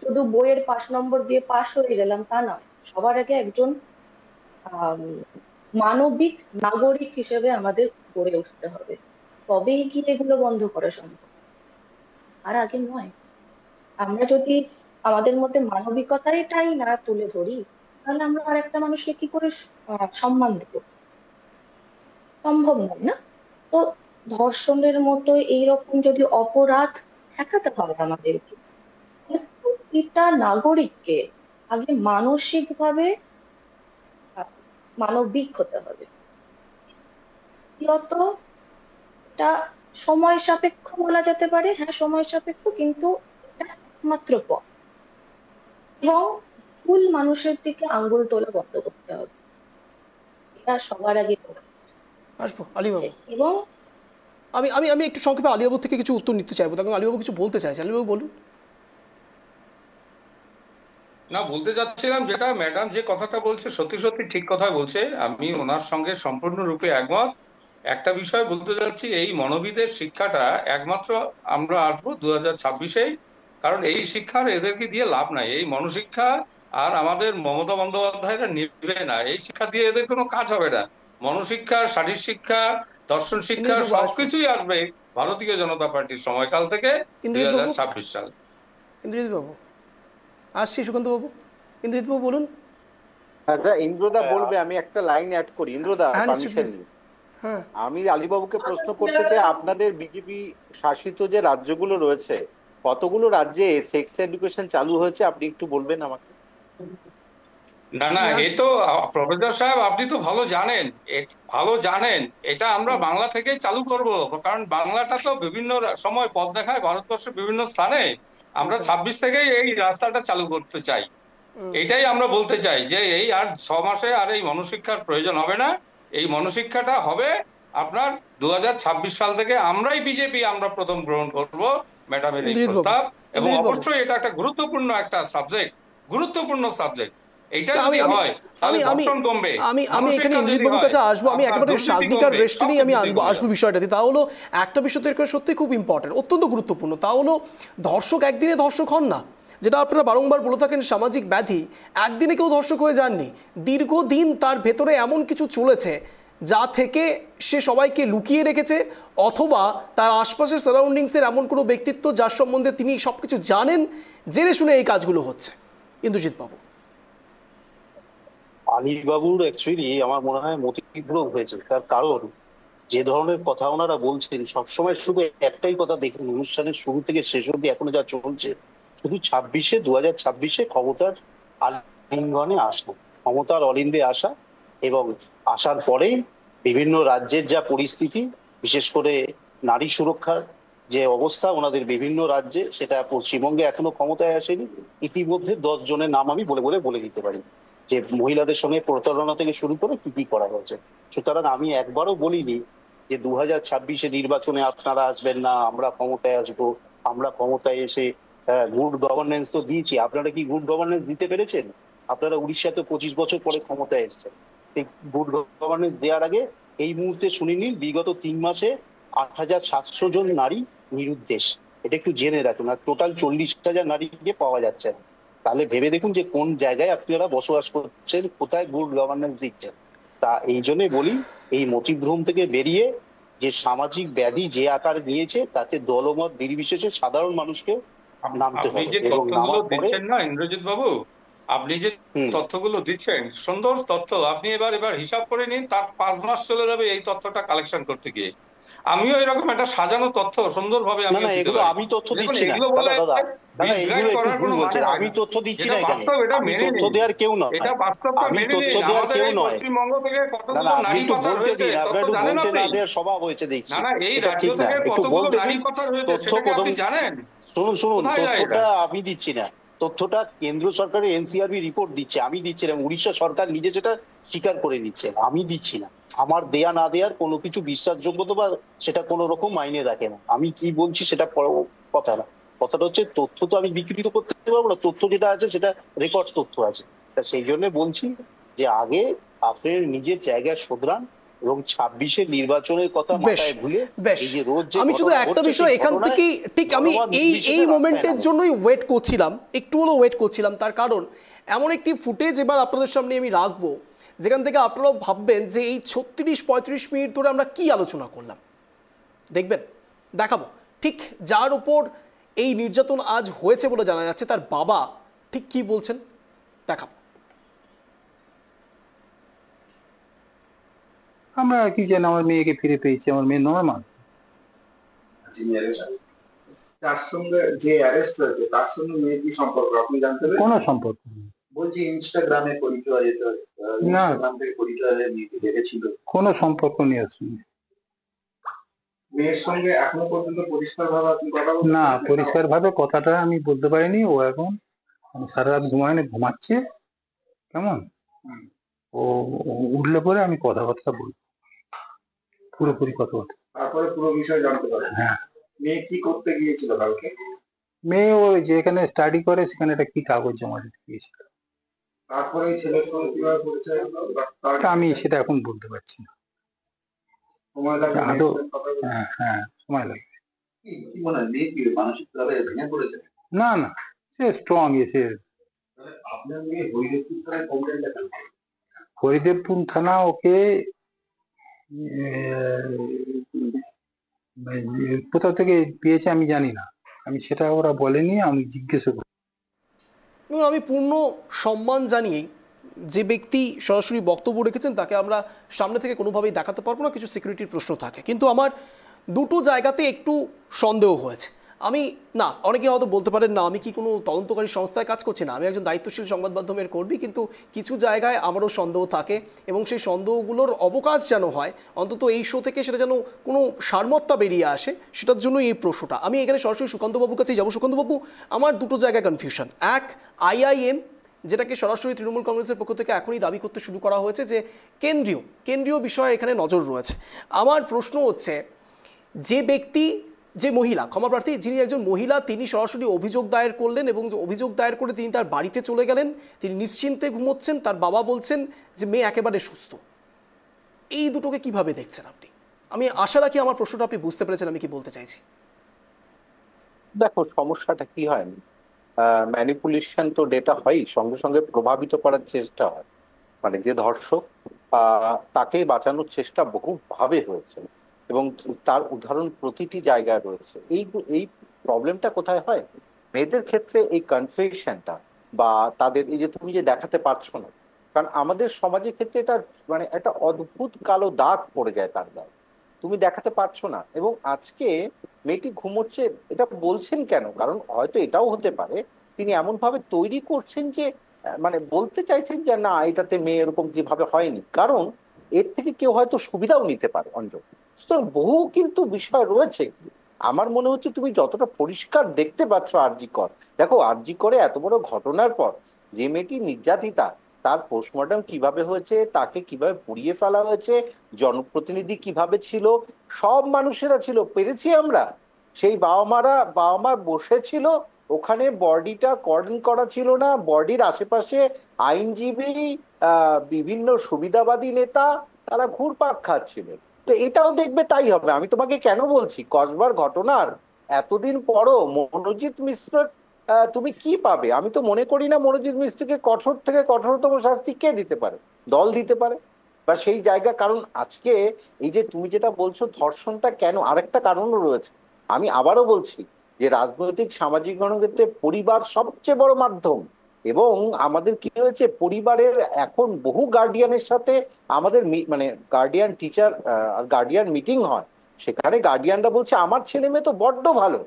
শুধু বইয়ের 5 নম্বর দিয়ে পাশ হয়ে গেলাম তা নয়, সবার আগে একজন মানবিক নাগরিক হিসেবে আমাদের গড়ে উঠতে হবে, তবেই কি এগুলো বন্ধ করা সম্ভব, আর আগে নয়। আমরা যদি আমাদের মধ্যে মানবিকতাটাই না তুলে ধরি, তাহলে আমরা আর একটা মানুষকে কি করে সম্মান দেব? সম্ভব নয় না। তো ধর্ষণের মতো এইরকম যদি অপরাধ ঠেকাতে হবে আমাদেরকে, প্রতিটা নাগরিককে আগে মানসিকভাবে মানবিক হতে হবে। এটা সময় সাপেক্ষ বলা যেতে পারে, হ্যাঁ সময় সাপেক্ষ, কিন্তু এটা একমাত্র পথ। এবং ভুল মানুষের দিকে আঙ্গুল তোলা বন্ধ করতে হবে, এটা সবার আগে আসবো আলিবাবু। এবং আমি আমি আমি একটু সংক্ষেপে আলিবাবু থেকে কিছু উত্তর নিতে চাইবো, তখন আলিবাবু কিছু বলতে চাইছে। আলিবাবু বলুন। না, বলতে চাচ্ছিলাম যেটা ম্যাডাম যে কথাটা বলছে সত্যি সত্যি ঠিক কথা বলছে, আমি ওনার সঙ্গে সম্পূর্ণরূপে একমত। একটা বিষয় বলতে যাচ্ছি, এই মনোবিদের শিক্ষাটা একমাত্র আমরা আসবো 2026-এই, কারণ এই শিক্ষার এদেরকে দিয়ে লাভ নাই। এই মনোশিক্ষা আর আমাদের মমতা বন্দ্যোপাধ্যায়রা নিবে না, এই শিক্ষা দিয়ে এদের কোনো কাজ হবে না। মনোশিক্ষা, শারীর শিক্ষা, দর্শন শিক্ষা সবকিছুই আসবে ভারতীয় জনতা পার্টির সময়কাল থেকে 2026 সাল। ইন্দ্রজিৎ বাবু আসছি, সুকান্ত বাবু, ইন্দ্রজিৎ বাবু বলুন। আচ্ছা, ইন্দ্রদা বলবে, আমি একটা লাইন অ্যাড করি। ইন্দ্রদা, হ্যাঁ, নিশ্চয়ই, পারমিশন please। নিয়ে হ্যাঁ, আমি আলীবাবুকে প্রশ্ন করতে চাই, আপনাদের বিজেপি শাসিত যে রাজ্যগুলো রয়েছে, কতগুলো রাজ্যে সেক্স এডুকেশন চালু হয়েছে আপনি একটু বলবেন আমাকে? না না, এ তো প্রফেসর সাহেব আপনি তো ভালো জানেন, ভালো জানেন এটা আমরা বাংলা থেকেই চালু করব, কারণ বাংলাটা তো বিভিন্ন সময় পথ দেখায় ভারতবর্ষের বিভিন্ন স্থানে। আমরা 26 থেকেই এই রাস্তাটা চালু করতে চাই। এটাই আমরা বলতে চাই যে এই আর 6 মাসে আর এই মনুশিক্ষার প্রয়োজন হবে না। এই মনুশিক্ষাটা হবে আপনার 2026 সাল থেকে। আমরাই বিজেপি আমরা প্রথম গ্রহণ করব ম্যাডামের এই ইন্দ্রজিৎ বাবু, প্রস্তাব, এবং ইন্দ্রজিৎ বাবু, অবশ্যই এটা একটা গুরুত্বপূর্ণ একটা সাবজেক্ট, গুরুত্বপূর্ণ সাবজেক্ট। এইটা আমি যদি আমি হয় তাহলে আমি আমি ধর্ষণ কমবে, আমি আমি এখানে মনুশিক্ষা ইন্দ্রজিৎ যদি বাবুর হয় কাছে আসবো। আমি আপনার একেবারে দুর্নীতি সাগ্নিকার কমবে, রেস্টে নিয়ে আমি সবকিছু কমে আসবো যাবে। বিষয়টাতে। তা হলো একটা বিষয় তো এখানে সত্যি খুব ইম্পর্টেন্ট, অত্যন্ত গুরুত্বপূর্ণ। তা হলো ধর্ষক একদিনে ধর্ষক হন না, যেটা আপনারা বারংবার বলে থাকেন সামাজিক ব্যাধি। একদিনে কেউ ধর্ষক হয়ে যাননি, দীর্ঘদিন তার ভেতরে এমন কিছু চলেছে যা থেকে সে সবাইকে লুকিয়ে রেখেছে, অথবা তার আশপাশের সারাউন্ডিংসের এমন কোনো ব্যক্তিত্ব যার সম্বন্ধে তিনি সব কিছু জানেন, জেনে শুনে এই কাজগুলো হচ্ছে। ইন্দ্রজিৎ বাবু, আলীবাবুর অ্যাকচুয়ালি আমার মনে হয় মতিভ্রম হয়েছে। তার কারণ যে ধরনের কথা ওনারা বলছেন সবসময় শুধু একটাই কথা, দেখুন অনুষ্ঠানের শুরু থেকে শেষ অবধি এখনো যা চলছে, শুধু 2026-এ ক্ষমতার আলিঙ্গনে আসা, ক্ষমতার অলিন্দে আসা, এবং আসার পরেই বিভিন্ন রাজ্যের যা পরিস্থিতি, বিশেষ করে নারী সুরক্ষার যে অবস্থা ওনাদের বিভিন্ন রাজ্যে, সেটা পশ্চিমবঙ্গে এখনো ক্ষমতায় আসেনি। ইতিমধ্যে 10 জনের নাম আমি বলে দিতে পারি, যে মহিলাদের সঙ্গে প্রতারণা থেকে শুরু করে কি কি করা হয়েছে। সুতরাং আমি একবারও বলিনি যে 2026-এ নির্বাচনে আপনারা আসবেন না, আমরা ক্ষমতায় আসবো। আমরা ক্ষমতায় এসে গুড গভর্নেন্স তো দিয়েছি। আপনারা কি গুড গভর্নেন্স দিতে পেরেছেন? আপনারা উড়িষ্যাতে 25 বছর পরে ক্ষমতায় এসেছেন। এই গুড গভর্নেন্স দেওয়ার আগে এই মুহূর্তে শুনে নিন, বিগত 3 মাসে 8,700 জন নারী নিরুদ্দেশ। এটা একটু জেনে রাখুন। আর টোটাল 40,000 নারীকে পাওয়া যাচ্ছে না। তাহলে ভেবে দেখুন যে কোন জায়গায় আপনারা বসবাস করছেন, কোথায় গুড গভর্নেন্স দিচ্ছেন। তা এই জন্যই বলি, এই মতিভ্রম থেকে বেরিয়ে যে সামাজিক ব্যাধি যে আকার নিয়েছে, তাতে দলমত নির্বিশেষে সাধারণ মানুষকে নামতে আপনি হবে, যে এবং তথ্যগুলো নামার পরে দিচ্ছেন না ইন্দ্রজিৎ বাবু, আপনি যে তথ্যগুলো দিচ্ছেন সুন্দর তথ্য, আপনি এবার হিসাব করে নিন, তার 5 মাস চলে যাবে এই তথ্যটা কালেকশন করতে গিয়ে। আমিও এরকম একটা সাজানো তথ্য সুন্দরভাবে না আমি না, দিতে এগুলো পারি। আমি তথ্য দেখুন দিচ্ছি না এগুলো দাদা, বলে দাদা মিসগাইড এগুলো একটু করার ভুল কোনো মানে বলছেন। হয় আমি না। তথ্য দিচ্ছি যেটা না এখানে, বাস্তব এটা আমি মেনে তথ্য নিন, দেওয়ার কেউ নয়, এটা বাস্তবটা আমি মেনে তথ্য নিন। দেওয়ার আমাদের কেউ এই নয়। পশ্চিমবঙ্গ থেকে না কতগুলো না, আপনি নারী একটু পাচার বলতে হয়েছে দিন, আপনার তথ্য একটু জানেন বলতে আপনি? না দেওয়ার স্বভাব হয়েছে দেখছি। না না, এই এটা রাজ্য ঠিক না, থেকে একটু কতগুলো বলতে নারী দিন। পাচার হয়েছে তথ্য সেটা কি প্রথম, আপনি জানেন? শুনুন, কোথায় যায় এটা? তথ্যটা আমি দিচ্ছি না, তথ্যটা কেন্দ্র সরকারের এনসিআরবি রিপোর্ট দিচ্ছে, আমি দিচ্ছি না। উড়িষ্যা সরকার নিজে সেটা স্বীকার করে নিচ্ছে, আমি দিচ্ছি না। আমার দেয়া না দেওয়ার কোনো কিছু বিশ্বাসযোগ্যতা বা সেটা কোনো রকম মাইনে রাখে না। আমি কি বলছি সেটা কথা না, কথাটা হচ্ছে তথ্য তো আমি বিকৃত করতে পারবো না। তথ্য যেটা আছে সেটা রেকর্ড তথ্য আছে। তা সেই জন্য বলছি যে আগে আপনি নিজের জায়গায় শোধরান, এবং 26-এর নির্বাচনের কথা বেশ মাথায় ভুলে বেশ, এই যে রোজ যে আমি শুধু ঘটনা একটা ঘটছে, বিষয় সেই এখান ঘটনায় থেকেই ঠিক আমি জনমত এই নির্বিশেষে রাস্তায় মোমেন্টের নামুন। জন্যই ওয়েট করছিলাম, একটু হলেও ওয়েট করছিলাম। তার কারণ এমন একটি ফুটেজ এবার আপনাদের সামনে আমি রাখবো, যেখান থেকে আপনারাও ভাববেন যে এই 36-35 মিনিট ধরে আমরা কি আলোচনা করলাম। দেখবেন, দেখাবো ঠিক যার উপর এই নির্যাতন আজ হয়েছে বলে জানা যাচ্ছে, তার বাবা ঠিক কি বলছেন, দেখাবো। আমরা কি জানি, আমার মেয়েকে ফিরে পেয়েছি, আমার মেয়ে নর্মাল। যার সঙ্গে যে অ্যারেস্ট হয়েছে তার সঙ্গে মেয়ে কি সম্পর্ক আপনি জানতে পেরেছেন? কোনো সম্পর্ক নেই। বলছি ইনস্টাগ্রামে পরিচয় যেত, না, ইনস্টাগ্রাম থেকে পরিচয় হয়ে মেয়েকে দেখেছিল। কোনো সম্পর্ক নেই ওর সঙ্গে। মেয়ের সঙ্গে এখনো পর্যন্ত পরিষ্কার ভাবে আপনি কথা বলতে না, পেরেছেন? পরিষ্কার ভাবে কথাটা আমি বলতে পারিনি। ও এখন সারা রাত ঘুমায়নি, ঘুমাচ্ছে কেমন। ও উঠলে পরে আমি কথাবার্তা বলবো, পুরোপুরি কথাবার্তা। তারপরে পুরো বিষয় জানতে পারেন। হ্যাঁ, মেয়ে কি করতে গিয়েছিল কালকে? মেয়ে ও যেখানে স্টাডি করে সেখানে একটা কি কাগজ জমা দিতে গিয়েছিল। তারপরে এই ছেলের সঙ্গে কিভাবে পরিচয় হলো বা তার তা আমি সেটা এখন বলতে পারছি না। সময় লাগবে মেয়ের আদৌ সঙ্গে কথা বলতে? হ্যাঁ সময় লাগে। কি মনে হয় মেয়ে কি মানসিক ভাবে ভেঙে পড়েছে? না না, সে স্ট্রং। সে আপনার মেয়ে হরিদেবপুর থানায় কমপ্লেন দেখান? হরিদেবপুর থানা ওকে কোথা থেকে পেয়েছে আমি জানি না, আমি সেটা ওরা বলেনি, আমি জিজ্ঞেস করি। এবং আমি পূর্ণ সম্মান জানিয়েই যে ব্যক্তি সরাসরি বক্তব্য রেখেছেন তাকে আমরা সামনে থেকে কোনোভাবেই দেখাতে পারবো না, কিছু সিকিউরিটির প্রশ্ন থাকে। কিন্তু আমার দুটো জায়গাতে একটু সন্দেহ হয়েছে। আমি না, অনেকে হয়তো বলতে পারেন না আমি কি কোনো তদন্তকারী সংস্থায় কাজ করছি না, আমি একজন দায়িত্বশীল সংবাদ মাধ্যমের কর্মী, কিন্তু কিছু জায়গায় আমারও সন্দেহ থাকে এবং সেই সন্দেহগুলোর অবকাশ যেন হয়, অন্তত এই শো থেকে সেটা যেন কোনো সারমত্তা বেরিয়ে আসে, সেটার জন্য এই প্রশ্নটা। আমি এখানে সরাসরি সুকান্তবাবুর কাছেই যাবো। সুকান্তবাবু, আমার দুটো জায়গায় কনফিউশন। এক, আইআইএম যেটাকে সরাসরি তৃণমূল কংগ্রেসের পক্ষ থেকে এখনই দাবি করতে শুরু করা হয়েছে যে কেন্দ্রীয় বিষয়ে এখানে নজর রয়েছে। আমার প্রশ্ন হচ্ছে, যে ব্যক্তি, যে মহিলা ক্ষমাপ্রার্থী, যিনি একজন মহিলা, তিনি সরাসরি অভিযোগ দায়ের করলেন এবং যে অভিযোগ দায়ের করে তিনি তার বাড়িতে চলে গেলেন, তিনি নিশ্চিন্তে ঘুমোচ্ছেন, তার বাবা বলছেন যে মেয়ে একেবারে সুস্থ। এই দুটোকে কিভাবে দেখছেন আপনি? আমি আশা রাখি আমার প্রশ্নটা আপনি বুঝতে পেরেছেন আমি কি বলতে চাইছি। দেখো, সমস্যাটা কি হয়, ম্যানিপুলেশন তো ডেটা হয়, সঙ্গে সঙ্গে প্রভাবিত করার চেষ্টা হয়। মানে যে ধর্ষক, তাকে বাঁচানোর চেষ্টা বহুভাবে হয়েছে এবং তার উদাহরণ প্রতিটি জায়গায় রয়েছে। এই প্রবলেমটা কোথায় হয়? মেয়েদের ক্ষেত্রে এই কনফিউশনটা বা তাদের এই যে তুমি যে দেখাতে পারছো না, কারণ আমাদের সমাজের ক্ষেত্রে এটা মানে একটা অদ্ভুত কালো দাগ পড়ে যায় তার গায়ে, তুমি দেখাতে পারছো না। এবং আজকে মেয়েটি ঘুমোচ্ছে এটা বলছেন কেন? কারণ হয়তো এটাও হতে পারে তিনি এমন ভাবে তৈরি করছেন যে মানে বলতে চাইছেন যে না, এটাতে মেয়ে এরকম কিভাবে হয়নি, কারণ এর থেকে কেউ হয়তো সুবিধাও নিতে পারে অঞ্জন। সুতরাং বহু কিন্তু বিষয় রয়েছে। আমার মনে হচ্ছে তুমি যতটা পরিষ্কার দেখতে পাচ্ছ আরজি কর, দেখো আরজি করে এত বড় ঘটনার পর যে মেয়েটি নির্যাতিতা, তার পোস্টমর্টম কিভাবে হয়েছে, তাকে কিভাবে পুড়িয়ে ফেলা হয়েছে, জনপ্রতিনিধি কিভাবে ছিল, সব মানুষেরা ছিল, পেরেছি আমরা। সেই বাবা মা বসেছিল ওখানে, বডিটা কর্ডন করা ছিল না, বডির আশেপাশে আইনজীবী, বিভিন্ন সুবিধাবাদী নেতা, তারা ঘুরপাক খাচ্ছিল। তো এটাও দেখবে তাই হবে। আমি তোমাকে কেন বলছি, কসবার ঘটনার এতদিন পরও মনোজিৎ মিশ্র তুমি কি পাবে? আমি তো মনে করি না মনোজিৎ মিশ্রকে কঠোর থেকে কঠোরতম শাস্তি কে দিতে পারে, দল দিতে পারে বা সেই জায়গা। কারণ আজকে এই যে তুমি যেটা বলছো ধর্ষণটা কেন, আরেকটা কারণও রয়েছে। আমি আবারও বলছি যে রাজনৈতিক সামাজিক গণক্ষেত্রে পরিবার সবচেয়ে বড় মাধ্যম, এবং আমাদের কি হয়েছে, পরিবারের এখন বহু গার্ডিয়ানের সাথে আমাদের মানে গার্ডিয়ান টিচার আর গার্ডিয়ান মিটিং হয়, সেখানে গার্ডিয়ানরা বলছে আমার ছেলে মেয়ে তো বড্ড ভালো,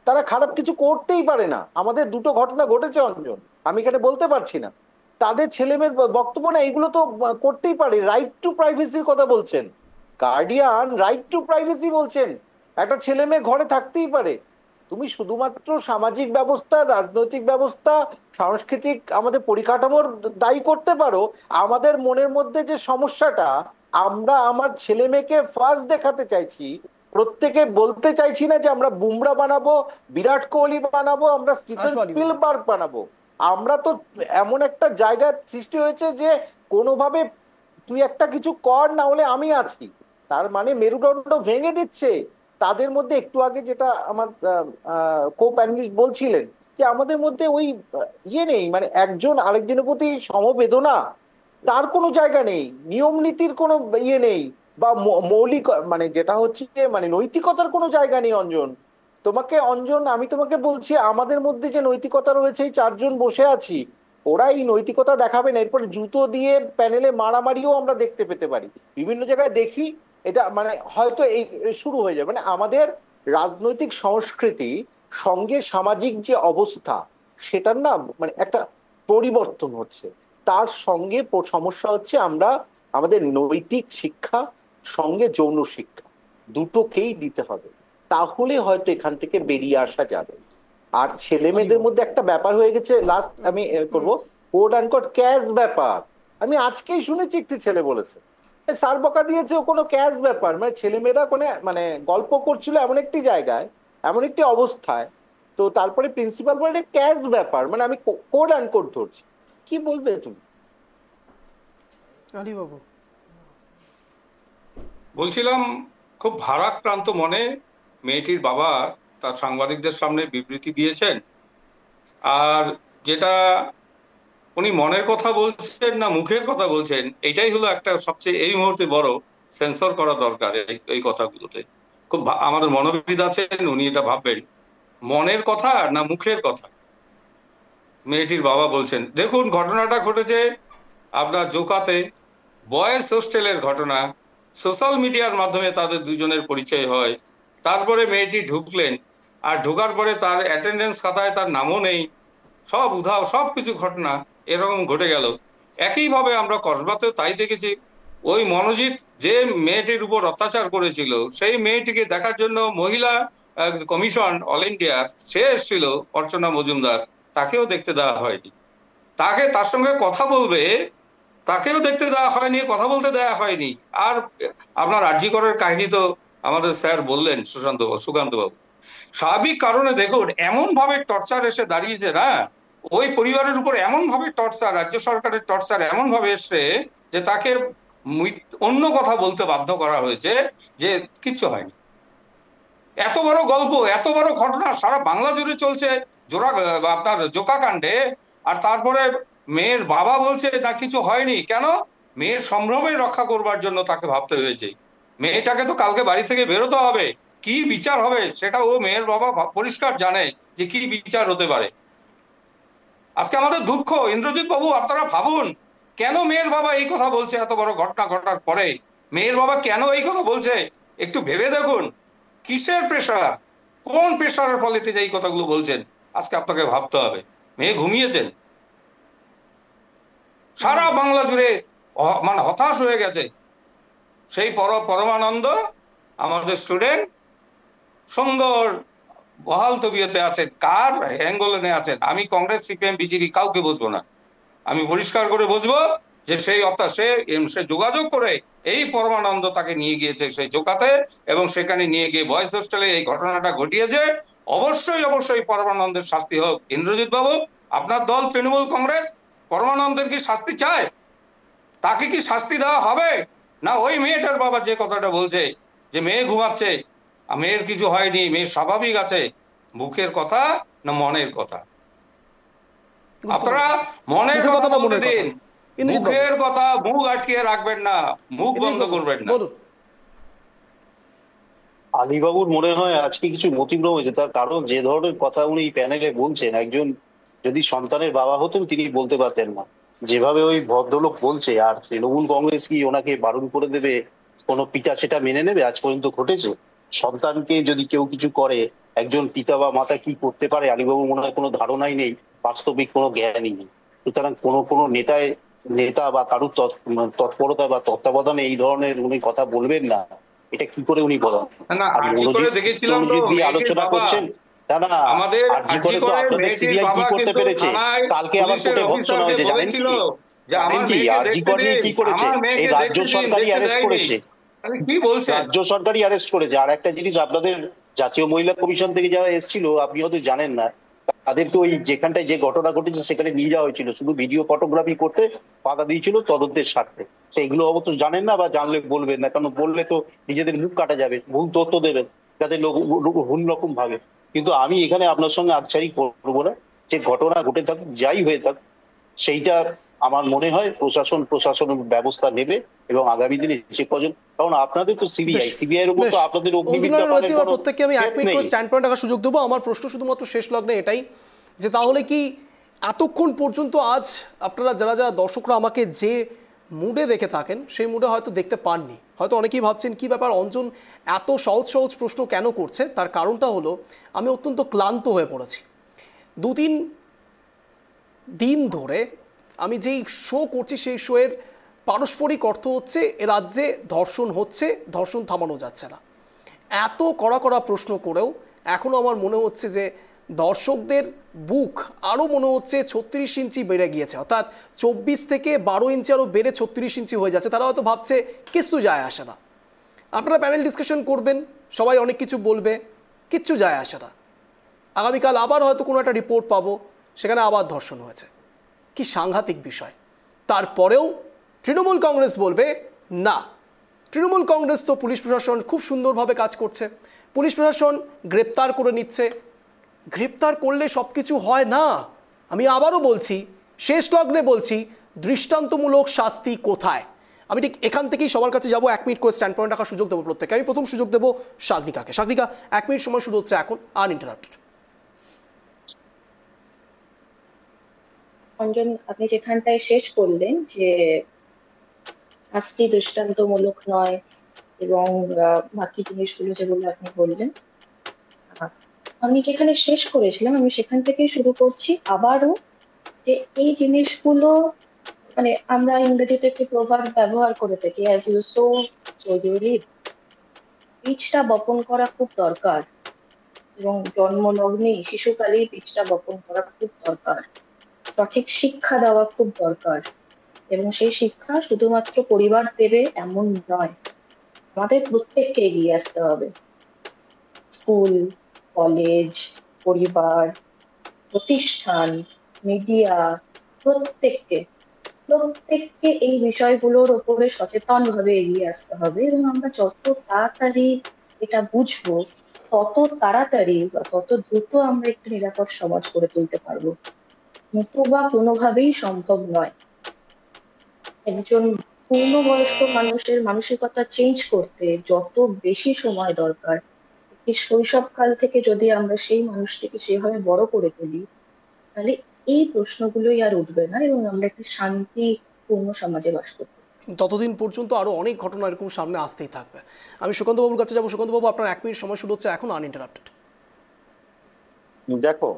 তারা খারাপ কিছু করতেই পারে না। আমাদের দুটো ঘটনা ঘটেছে অঞ্জন, আমি এখানে বলতে পারছি না, তাদের ছেলে মেয়ের বক্তব্য না এগুলো তো করতেই পারে। রাইট টু প্রাইভেসির কথা বলছেন গার্ডিয়ান, রাইট টু প্রাইভেসি বলছেন, একটা ছেলে মেয়ে ঘরে থাকতেই পারে। তুমি শুধুমাত্র সামাজিক ব্যবস্থা, রাজনৈতিক ব্যবস্থা, সাংস্কৃতিক আমাদের পরিকাঠামোর দায়ী করতে পারো, আমাদের মনের মধ্যে যে সমস্যাটা, আমরা আমার ছেলে মেয়েকে ফার্স্ট দেখাতে চাইছি, প্রত্যেকে বলতে চাইছি না যে আমরা বুমরা বানাবো, বিরাট কোহলি বানাবো, আমরা স্টিফেন স্পিলবার্গ বানাবো। আমরা তো এমন একটা জায়গা সৃষ্টি হয়েছে যে কোনোভাবে তুই একটা কিছু কর, না হলে আমি আছি, তার মানে মেরুদণ্ড ভেঙে দিচ্ছে তাদের মধ্যে। একটু আগে যেটা আমার কো প্যানেলিস্ট বলছিলেন যে আমাদের মধ্যে ওই ইয়ে নেই, মানে একজন আরেকজনের প্রতি সমবেদনা তার কোনো জায়গা নেই, নিয়ম নীতির কোনো ইয়ে নেই, বা মৌলিক মানে যেটা হচ্ছে মানে নৈতিকতার কোনো জায়গা নেই। অঞ্জন, আমি তোমাকে বলছি আমাদের মধ্যে যে নৈতিকতা রয়েছে, এই চারজন বসে আছি, ওরা এই নৈতিকতা দেখাবে না, এরপর জুতো দিয়ে প্যানেলে মারামারিও আমরা দেখতে পেতে পারি, বিভিন্ন জায়গায় দেখি। এটা মানে হয়তো এই শুরু হয়ে যাবে। মানে আমাদের রাজনৈতিক সংস্কৃতি সঙ্গে সামাজিক যে অবস্থা, সেটার না মানে একটা পরিবর্তন হচ্ছে। তার সঙ্গে সমস্যা হচ্ছে আমরা আমাদের নৈতিক শিক্ষা সঙ্গে যৌন শিক্ষা দুটোকেই দিতে হবে, তাহলে হয়তো এখান থেকে বেরিয়ে আসা যাবে। আর ছেলে মেয়েদের মধ্যে একটা ব্যাপার হয়ে গেছে, লাস্ট আমি করবো, কোড অ্যান্ড কোড ক্যাশ ব্যাপার। আমি আজকেই শুনেছি একটি ছেলে বলেছে স্যার বকা দিয়েছে, ও কোনো ক্যাশ ব্যাপার, মানে ছেলেমেয়েরা কোনো মানে গল্প করছিল এমন একটি জায়গায়, এমন একটি অবস্থায়, তো তারপরে প্রিন্সিপাল বলে ক্যাশ ব্যাপার, মানে আমি কোড অ্যান্ড কোড ধরছি। কি বলবে তুমি? বাবু বলছিলাম, খুব ভারাক্রান্ত মনে মেয়েটির বাবা তার সাংবাদিকদের সামনে বিবৃতি দিয়েছেন, আর যেটা উনি মনের কথা বলছেন না মুখের কথা বলছেন, এটাই হলো একটা সবচেয়ে এই মুহূর্তে বড় সেন্সর করা দরকার এই কথাগুলোতে। খুব আমাদের মনোবিদ আছেন, উনি এটা ভাববেন মনের কথা না মুখের কথা? মেয়েটির বাবা বলছেন, দেখুন ঘটনাটা ঘটেছে আপনার জোকাতে, বয়েজ হোস্টেলের ঘটনা। সোশ্যাল মিডিয়ার মাধ্যমে তাদের দুজনের পরিচয় হয়, তারপরে মেয়েটি ঢুকলেন, আর ঢোকার পরে তার অ্যাটেন্ডেন্স খাতায় তার নামও নেই, সব উধাও, সব কিছু ঘটনা এরকম ঘটে গেল। একইভাবে আমরা কসবাতেও তাই দেখেছি। ওই মনোজিৎ যে মেয়েটির উপর অত্যাচার করেছিল, সেই মেয়েটিকে দেখার জন্য মহিলা কমিশন অল ইন্ডিয়ার সে এসেছিল, অর্চনা মজুমদার, তাকেও দেখতে দেওয়া হয়নি। তার সঙ্গে কথা বলবে, তাকেও দেখতে দেওয়া হয়নি, কথা বলতে দেওয়া হয়নি। আর আপনার আরজি করের কাহিনী তো আমাদের স্যার বললেন, সুকান্ত বাবু। স্বাভাবিক কারণে দেখুন এমন ভাবে টর্চার এসে দাঁড়িয়েছে না, ওই পরিবারের উপর এমন ভাবে টর্চার, রাজ্য সরকারের টর্চার এমন ভাবে এসছে যে তাকে অন্য কথা বলতে বাধ্য করা হয়েছে, যে কিচ্ছু হয়নি। এত বড় গল্প, এত বড় ঘটনা সারা বাংলা জুড়ে চলছে আপনার জোকা কাণ্ডে, আর তারপরে মেয়ের বাবা বলছে না কিছু হয়নি। কেন? মেয়ের সম্ভ্রমে রক্ষা করবার জন্য তাকে ভাবতে হয়েছে। মেয়েটাকে তো কালকে বাড়ি থেকে বেরোতে হবে, কি বিচার হবে সেটা ও মেয়ের বাবা পরিষ্কার জানে যে কি বিচার হতে পারে। আজকে আমাদের দুঃখ, ইন্দ্রজিৎ বাবু আপনারা ভাবুন, কেন মেয়ের বাবা এই কথা বলছে? এত বড় ঘটনা ঘটার পরে মেয়ের বাবা কেন এই কথা বলছে? একটু ভেবে দেখুন, কিসের প্রেশার, কোন প্রেশারের ফলে তিনি এই কথাগুলো বলছেন? আজকে আপনাকে ভাবতে হবে। মেয়ে ঘুমিয়েছেন, সারা বাংলা জুড়ে মানে হতাশ হয়ে গেছে। সেই পরমানন্দ আমাদের স্টুডেন্ট সুন্দর বহাল তবিয়তে আছেন। কার অ্যাঙ্গলে আছেন? আমি কংগ্রেস, সিপিএম, বিজেপি কাউকে বুঝবো না। আমি পরিষ্কার করে বুঝবো যে সে যোগাযোগ করে এই পরমানন্দ তাকে নিয়ে গিয়েছে সেই জোকাতে, এবং সেখানে নিয়ে গিয়ে বয়েজ হোস্টেলে এই ঘটনাটা ঘটিয়েছে। অবশ্যই অবশ্যই পরমানন্দের শাস্তি হোক। ইন্দ্রজিৎ বাবু, আপনার দল তৃণমূল কংগ্রেস পরমানন্দের কি শাস্তি চায়? তাকে কি শাস্তি দেওয়া হবে? না ওই মেয়েটার বাবা যে কথাটা বলছে যে মেয়ে ঘুমাচ্ছে, মেয়ের কিছু হয়নি, মেয়ে স্বাভাবিক আছে, মুখের কথা না মনের কথা? আপনারা মনের কথা বলতে দিন, মুখের কথা মুখ আটকিয়ে রাখবেন না, মুখ বন্ধ করবেন না। আলীবাবুর মনে হয় আজকে কিছু মতিভ্রম হয়েছে। তার কারণ যে ধরনের কথা উনি প্যানেলে বলছেন, একজন যদি সন্তানের বাবা হতেন তিনি বলতে পারতেন না। যেভাবে ওই ভদ্রলোক বলছে, আর তৃণমূল কংগ্রেস কি ওনাকে বারণ করে দেবে? কোনো পিতা সেটা মেনে নেবে? আজ পর্যন্ত ঘটেছে। সন্তানকে যদি কেউ কিছু করে, একজন পিতা বা মাতা কি করতে পারে আলীবাবু মনে হয় কোনো ধারণাই নেই, বাস্তবিক কোনো জ্ঞানই নেই। সুতরাং কোনো নেতা বা কারুর তৎপরতা বা তত্ত্বাবধানে এই ধরনের উনি কথা বলবেন না, এটা কি করে উনি বলেন? আর মনোযোগ দিয়ে আলোচনা করছেন। আমাদের সিবিআই কি করতে পেরেছে? কালকে আবার কোর্টে ঘোষণা হয়েছে, জানেন কি? কি করেছে? এই রাজ্য সরকারই অ্যারেস্ট করেছে, কি বলছে রাজ্য সরকারই অ্যারেস্ট করেছে। আর একটা জিনিস, আপনাদের জাতীয় মহিলা কমিশন থেকে যারা এসেছিল, আপনি হয়তো জানেন না, তাদেরকে ওই যেখানটায় যে ঘটনা ঘটেছে সেখানে নিয়ে যাওয়া হয়েছিল, শুধু ভিডিও ফটোগ্রাফি করতে বাধা দিয়েছিল তদন্তের স্বার্থে। সেইগুলো অবশ্য জানেন না, বা জানলে বলবেন না, কারণ বললে তো নিজেদের মুখ কাটা যাবে, ভুল তথ্য দেবেন যাতে লোক ভুল রকম ভাবে। কিন্তু আমি এখানে আপনার সঙ্গে আচ্ছারি করবো না, যে ঘটনা ঘটে থাকুক, যাই হয়ে থাক, সেইটা আমার মনে হয় প্রশাসন ব্যবস্থা নেবে, এবং আগামী দিনে যে কজন, কারণ আপনাদের তো সিবিআই এর উপর তো আপনাদের প্রত্যেককে আমি 1 মিনিট করে স্ট্যান্ড পয়েন্ট রাখার সুযোগ দেবো। আমার প্রশ্ন শুধুমাত্র শেষ লগ্নে এটাই, যে তাহলে কি এতক্ষণ পর্যন্ত আজ আপনারা যারা দর্শকরা আমাকে যে মুডে দেখে থাকেন, সেই মুডে হয়তো দেখতে পাননি। হয়তো অনেকেই ভাবছেন কি ব্যাপার, অঞ্জন এত সহজ সহজ প্রশ্ন কেন করছে? তার কারণটা হলো আমি অত্যন্ত ক্লান্ত হয়ে পড়েছি। 2-3 দিন ধরে আমি যেই শো করছি, সেই শোয়ের পারস্পরিক অর্থ হচ্ছে এ রাজ্যে ধর্ষণ হচ্ছে, ধর্ষণ থামানো যাচ্ছে না। এত কড়া কড়া প্রশ্ন করেও এখনও আমার মনে হচ্ছে যে দর্শকদের বুক আরও মনে হচ্ছে 36 ইঞ্চি বেড়ে গিয়েছে, অর্থাৎ 24 থেকে 12 ইঞ্চি আরও বেড়ে 36 ইঞ্চি হয়ে যাচ্ছে। তারা হয়তো ভাবছে কিচ্ছু যায় আসে না। আপনারা প্যানেল ডিসকাশন করবেন, সবাই অনেক কিছু বলবে, কিচ্ছু যায় আসে না। আগামীকাল আবার হয়তো কোনো একটা রিপোর্ট পাবো, সেখানে আবার ধর্ষণ হয়েছে। কি সাংঘাতিক বিষয়। তারপরেও তৃণমূল কংগ্রেস বলবে না, তৃণমূল কংগ্রেস তো পুলিশ প্রশাসন খুব সুন্দরভাবে কাজ করছে, পুলিশ প্রশাসন গ্রেপ্তার করে নিচ্ছে। গ্রেপ্তার করলে সব কিছু হয় না। আমি আবারও বলছি, শেষ লগ্নে বলছি, দৃষ্টান্তমূলক শাস্তি কোথায়? আমি ঠিক এখান থেকেই সবার কাছে যাবো। 1 মিনিট করে স্ট্যান্ড পয়েন্ট রাখার সুযোগ দেবো প্রত্যেককে। আমি প্রথম সুযোগ দেবো শাগনিকাকে। শাগনিকা, 1 মিনিট সময় শুরু হচ্ছে এখন, আনইন্টারাপ্টেড। অঞ্জন, আপনি যেখানটায় শেষ করলেন যে শাস্তি দৃষ্টান্তমূলক নয় এবং বাকি জিনিসগুলো যেগুলো আপনি বললেন, আহ, আমি যেখানে শেষ করেছিলাম আমি সেখান থেকেই শুরু করছি আবারও, যে এই জিনিসগুলো মানে আমরা ইংরেজিতে একটি প্রভাব ব্যবহার করে থাকি, as you sow so you reap. বীজটা বপন করা খুব দরকার এবং জন্মলগ্নেই শিশুকালেই বীজটা বপন করা খুব দরকার, সঠিক শিক্ষা দেওয়া খুব দরকার। এবং সেই শিক্ষা শুধুমাত্র পরিবার দেবে এমন নয়, আমাদের প্রত্যেককে এগিয়ে আসতে হবে। স্কুল, কলেজ, পরিবার, প্রতিষ্ঠান, মিডিয়া, প্রত্যেককে প্রত্যেককে এই বিষয়গুলোর উপরে সচেতন ভাবে এগিয়ে আসতে হবে। এবং আমরা যত তাড়াতাড়ি এটা বুঝবো, তত তাড়াতাড়ি বা তত দ্রুত আমরা একটি নিরাপদ সমাজ গড়ে তুলতে পারবো। নতুবা কোনোভাবেই সম্ভব নয়। একজন পূর্ণবয়স্ক মানুষের মানসিকতা চেঞ্জ করতে যত বেশি সময় দরকার, একটি শৈশবকাল থেকে যদি আমরা সেই মানুষটিকে সেভাবে বড় করে তুলি, তাহলে এই প্রশ্নগুলোই আর উঠবে না এবং আমরা একটি শান্তিপূর্ণ সমাজে বাস করতে পারবো। ততদিন পর্যন্ত আরও অনেক ঘটনা এরকম সামনে আসতেই থাকবে। আমি সুকান্তবাবুর কাছে যাবো। সুকান্তবাবু, আপনার 1 মিনিট সময় শুরু হচ্ছে এখন, আনইন্টারাপ্টেড। দেখো,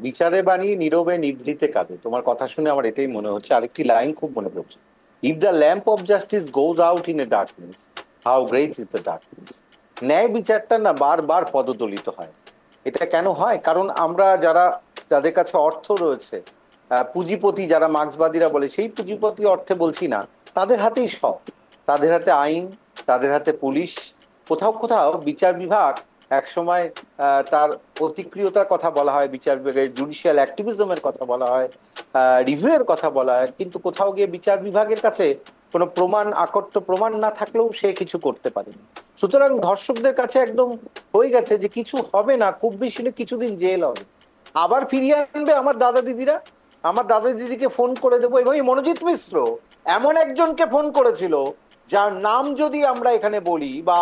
বিচারে বাণী নীরবে নিভৃতে কাঁদে, তোমার কথা শুনে আমার এটাই মনে হচ্ছে। আরেকটি লাইন খুব মনে পড়ছে, if the lamp of justice goes out in a darkness, how great is the darkness. ন্যায় বিচারটা না বারবার পদদলিত হয়। এটা কেন হয়? কারণ আমরা যাদের কাছে অর্থ রয়েছে, পুঁজিপতি যারা মার্ক্সবাদীরা বলে, সেই পুঁজিপতি অর্থে বলছি না, তাদের হাতেই সব, তাদের হাতে আইন, তাদের হাতে পুলিশ। কোথাও কোথাও বিচার বিভাগ একসময় তার প্রতিক্রিয়তার কথা বলা হয়, বিচার বিভাগের জুডিশিয়াল অ্যাক্টিভিজমের কথা বলা হয়, রিভিউয়ের কথা বলা হয়, কিন্তু কোথাও গিয়ে বিচার বিভাগের কাছে কোনো আকট্য প্রমাণ না থাকলেও সে কিছু করতে পারেনি। সুতরাং ধর্ষকদের কাছে একদম হয়ে গেছে যে কিছু হবে না, খুব বেশি হলে কিছুদিন জেল হবে, আবার ফিরিয়ে আনবে আমার দাদা দিদিরা। আমার দাদা দিদিকে ফোন করে দেবো। এবং এই মনোজিৎ মিশ্র এমন একজনকে ফোন করেছিল যার নাম যদি আমরা এখানে বলি, বা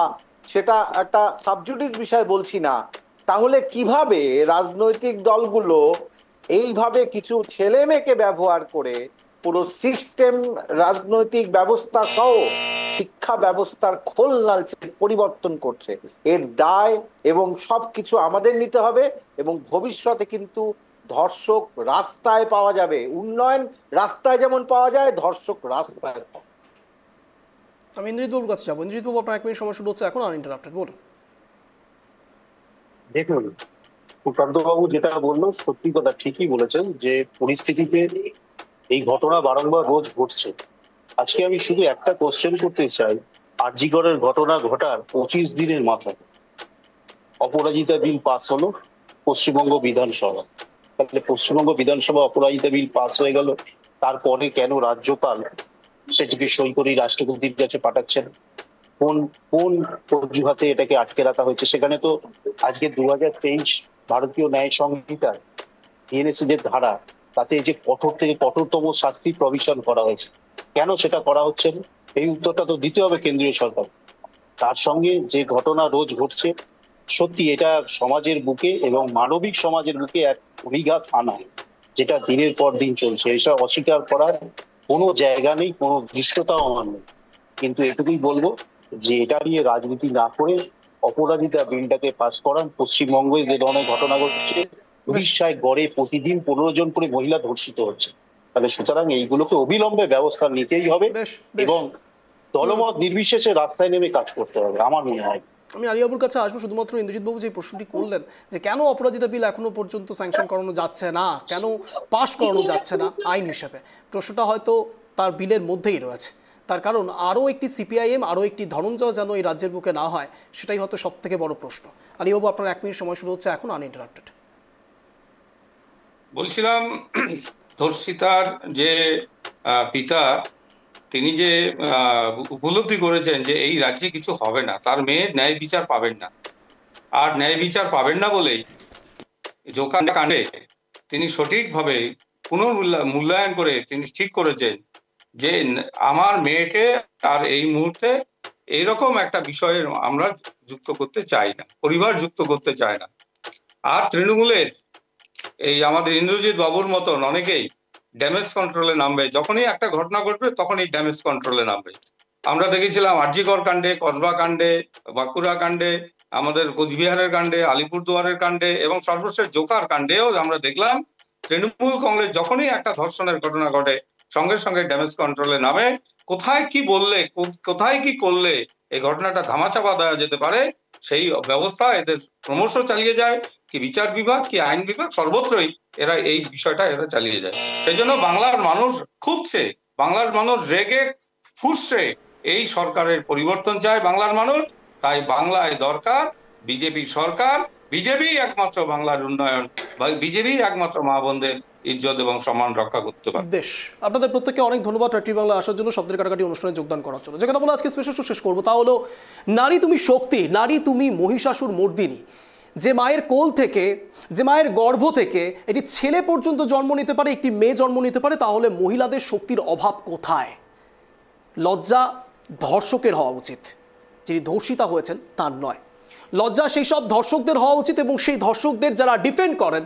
সেটা একটা সাবজুডিস বিষয় বলছি না, তাহলে কিভাবে রাজনৈতিক দলগুলো এইভাবে কিছু ছেলে মেয়েকে ব্যবহার করে পুরো সিস্টেম, রাজনৈতিক ব্যবস্থা সহ শিক্ষা ব্যবস্থার খোলনাল পরিবর্তন করছে, এর দায় এবং সবকিছু আমাদের নিতে হবে। এবং ভবিষ্যতে কিন্তু ধর্ষক রাস্তায় পাওয়া যাবে, উন্নয়ন রাস্তায় যেমন পাওয়া যায়, ধর্ষক রাস্তায় পাওয়া। আমি ইন্দ্রজিৎ বাবুর কাছে যাবো। ইন্দ্রজিৎ বাবু, আপনার 1 মিনিট সময় শুরু হচ্ছে এখন, আনইন্টারাপ্টেড, বলুন। দেখুন, সুকান্ত বাবু যেটা বললো সত্যি কথা, ঠিকই বলেছেন যে পরিস্থিতিতে এই ঘটনা বারংবার রোজ ঘটছে। আজকে আমি শুধু একটা কোশ্চেন করতে চাই, আরজিকরের ঘটনা ঘটার 25 দিনের মাথায় অপরাজিতা বিল পাস হলো পশ্চিমবঙ্গ বিধানসভা। তাহলে পশ্চিমবঙ্গ বিধানসভা অপরাজিতা বিল পাস হয়ে গেল, তারপরে কেন রাজ্যপাল সেটিকে সই করে রাষ্ট্রপতির কাছে পাঠাচ্ছেন? কোন কোন অজুহাতে এটাকে আটকে রাখা হয়েছে? সেখানে তো আজকে 2023 ভারতীয় ন্যায় সংহিতার বিএনএসসি যে ধারা, তাতে যে কঠোর থেকে কঠোরতম শাস্তি প্রভিশন করা হয়েছে, কেন সেটা করা হচ্ছে না? এই উত্তরটা তো দিতে হবে কেন্দ্রীয় সরকার। তার সঙ্গে যে ঘটনা রোজ ঘটছে, সত্যি এটা সমাজের বুকে এবং মানবিক সমাজের বুকে এক অভিঘাত আনা, যেটা দিনের পর দিন চলছে। এসব অস্বীকার করার কোনো জায়গা নেই, কোনো দৃশ্যতাও আমার নেই। কিন্তু এটুকুই বলবো যে এটা নিয়ে রাজনীতি না করে অপরাজিতা বিলটাকে পাস করান। পশ্চিমবঙ্গে যে ধরনের ঘটনা ঘটছে, উড়িষ্যায় গড়ে প্রতিদিন 15 জন করে মহিলা ধর্ষিত হচ্ছে, তাহলে সুতরাং এইগুলোকে অবিলম্বে ব্যবস্থা নিতেই হবে এবং দলমত নির্বিশেষে রাস্তায় নেমে কাজ করতে হবে, আমার মনে হয়। আমি আলিয়াবুর কাছে আসবো। শুধুমাত্র ইন্দ্রজিৎ বাবু যে প্রশ্নটি করলেন যে কেন অপরাজিতা বিল এখনো পর্যন্ত স্যাংশন করানো যাচ্ছে না, কেন পাশ করানো যাচ্ছে না আইন হিসেবে, প্রশ্নটা হয়তো তার বিলের মধ্যেই রয়েছে। তার কারণ আরও একটি সিপিআইএম, আরও একটি ধনঞ্জয় যেন এই রাজ্যের বুকে না হয়, সেটাই হয়তো সব থেকে বড় প্রশ্ন। আলিয়াবু, আপনার 1 মিনিট সময় শুরু হচ্ছে এখন, আনইন্টারাপ্টেড। বলছিলাম, ধর্ষিতার যে পিতা, তিনি যে উপলব্ধি করেছেন যে এই রাজ্যে কিছু হবে না, তার মেয়ে ন্যায় বিচার পাবেন না, আর ন্যায় বিচার পাবেন না বলেই জোকান কাণ্ডে তিনি সঠিকভাবে পুনর্মূল্যায়ন করে তিনি ঠিক করেছেন যে আমার মেয়েকে আর এই মুহূর্তে এইরকম একটা বিষয়ে আমরা যুক্ত করতে চাই না, পরিবার যুক্ত করতে চায় না। আর তৃণমূলের এই আমাদের ইন্দ্রজিৎ বাবুর মতন অনেকেই ড্যামেজ কন্ট্রোলে নামবে, যখনই একটা ঘটনা ঘটবে তখনই ড্যামেজ কন্ট্রোলে নামবে। আমরা দেখেছিলাম আরজিকর কাণ্ডে, কসবা কাণ্ডে, বাঁকুড়া কাণ্ডে, আমাদের কোচবিহারের কাণ্ডে, আলিপুরদুয়ারের কাণ্ডে এবং সর্বশেষ জোকার কাণ্ডেও আমরা দেখলাম তৃণমূল কংগ্রেস যখনই একটা ধর্ষণের ঘটনা ঘটে সঙ্গে সঙ্গে ড্যামেজ কন্ট্রোলে নামে। কোথায় কি বললে, কোথায় কি করলে এই ঘটনাটা ধামাচাপা দেওয়া যেতে পারে সেই ব্যবস্থা এদের ক্রমশ চালিয়ে যায়, কি বিচার বিভাগ কি আইন বিভাগ সর্বত্রই এরা এই বিষয়টা এরা চালিয়ে যায়। সেই জন্য বাংলার মানুষ খুবছে, বাংলার মানুষ রেগে ফুঁসছে, এই সরকারের পরিবর্তন চায় বাংলার মানুষ। তাই বাংলায় দরকার বিজেপি সরকার, বিজেপি একমাত্র বাংলার উন্নয়ন, বিজেপি একমাত্র মা বোনদের ইজ্জত এবং সম্মান রক্ষা করতে পারে। বেশ, আপনাদের প্রত্যেককে অনেক ধন্যবাদ ট্রাইব টিভি বাংলা আসার জন্য, শব্দের কাটাকাটি অনুষ্ঠানে যোগদান করার জন্য। যে কথা বলে আজকে স্পেশাল শো শেষ করবো তা হলো নারী তুমি শক্তি, নারী তুমি মহিষাসুর মর্দিনী। যে মায়ের কোল থেকে, যে মায়ের গর্ভ থেকে একটি ছেলে পর্যন্ত জন্ম নিতে পারে, একটি মেয়ে জন্ম নিতে পারে, তাহলে মহিলাদের শক্তির অভাব কোথায়? লজ্জা ধর্ষকের হওয়া উচিত, যিনি ধর্ষিতা হয়েছেন তার নয়। লজ্জা সেই সব ধর্ষকদের হওয়া উচিত এবং সেই ধর্ষকদের যারা ডিফেন্ড করেন,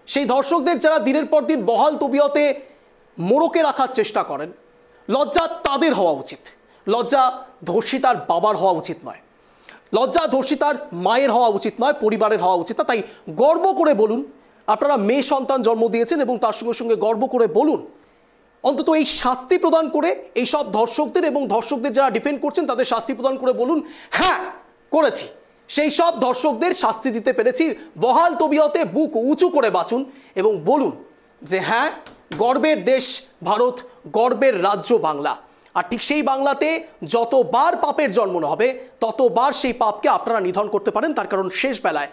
সেই ধর্ষকদের যারা দিনের পর দিন বহাল তবিয়তে মোড়কে রাখার চেষ্টা করেন, লজ্জা তাদের হওয়া উচিত। লজ্জা ধর্ষিতার বাবার হওয়া উচিত নয়, লজ্জা ধর্ষিতার মায়ের হওয়া উচিত নয়, পরিবারের হওয়া উচিত না। তাই গর্ব করে বলুন আপনারা মেয়ে সন্তান জন্ম দিয়েছেন এবং তার সঙ্গে সঙ্গে গর্ব করে বলুন, অন্তত এই শাস্তি প্রদান করে এই সব ধর্ষকদের এবং ধর্ষকদের যারা ডিফেন্ড করছেন তাদের শাস্তি প্রদান করে বলুন, হ্যাঁ করেছি, সেই সব ধর্ষকদের শাস্তি দিতে পেরেছি। বহাল তবিয়তে বুক উঁচু করে বাঁচুন এবং বলুন যে হ্যাঁ, গর্বের দেশ ভারত, গর্বের রাজ্য বাংলা। আর ঠিক সেই বাংলাতে যতবার পাপের জন্ম হবে ততবার সেই পাপকে আপনারা নিধন করতে পারেন। তার কারণ শেষ বেলায়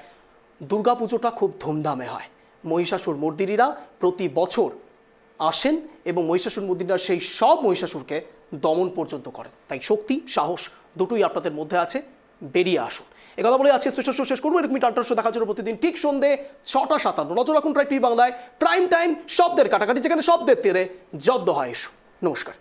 দুর্গাপুজোটা খুব ধুমধামে হয়। মহিষাসুর মর্দিনীরা প্রতি বছর আসেন এবং মহিষাসুর মর্দিনীরা সেই সব মহিষাসুরকে দমন পর্যন্ত করেন। তাই শক্তি সাহস দুটোই আপনাদের মধ্যে আছে, বেরিয়ে আসুন। একথা বলে আজকে স্পেশাল শো শেষ করবো। এরকমই টানটার শো দেখার জন্য প্রতিদিন ঠিক সন্ধ্যে 6টা 57 নজর রাখুন ট্রাইব টিভি বাংলায়। প্রাইম টাইম শব্দের কাটাকাটি, যেখানে শব্দের তীরে জব্দ হয় ইস্যু। নমস্কার।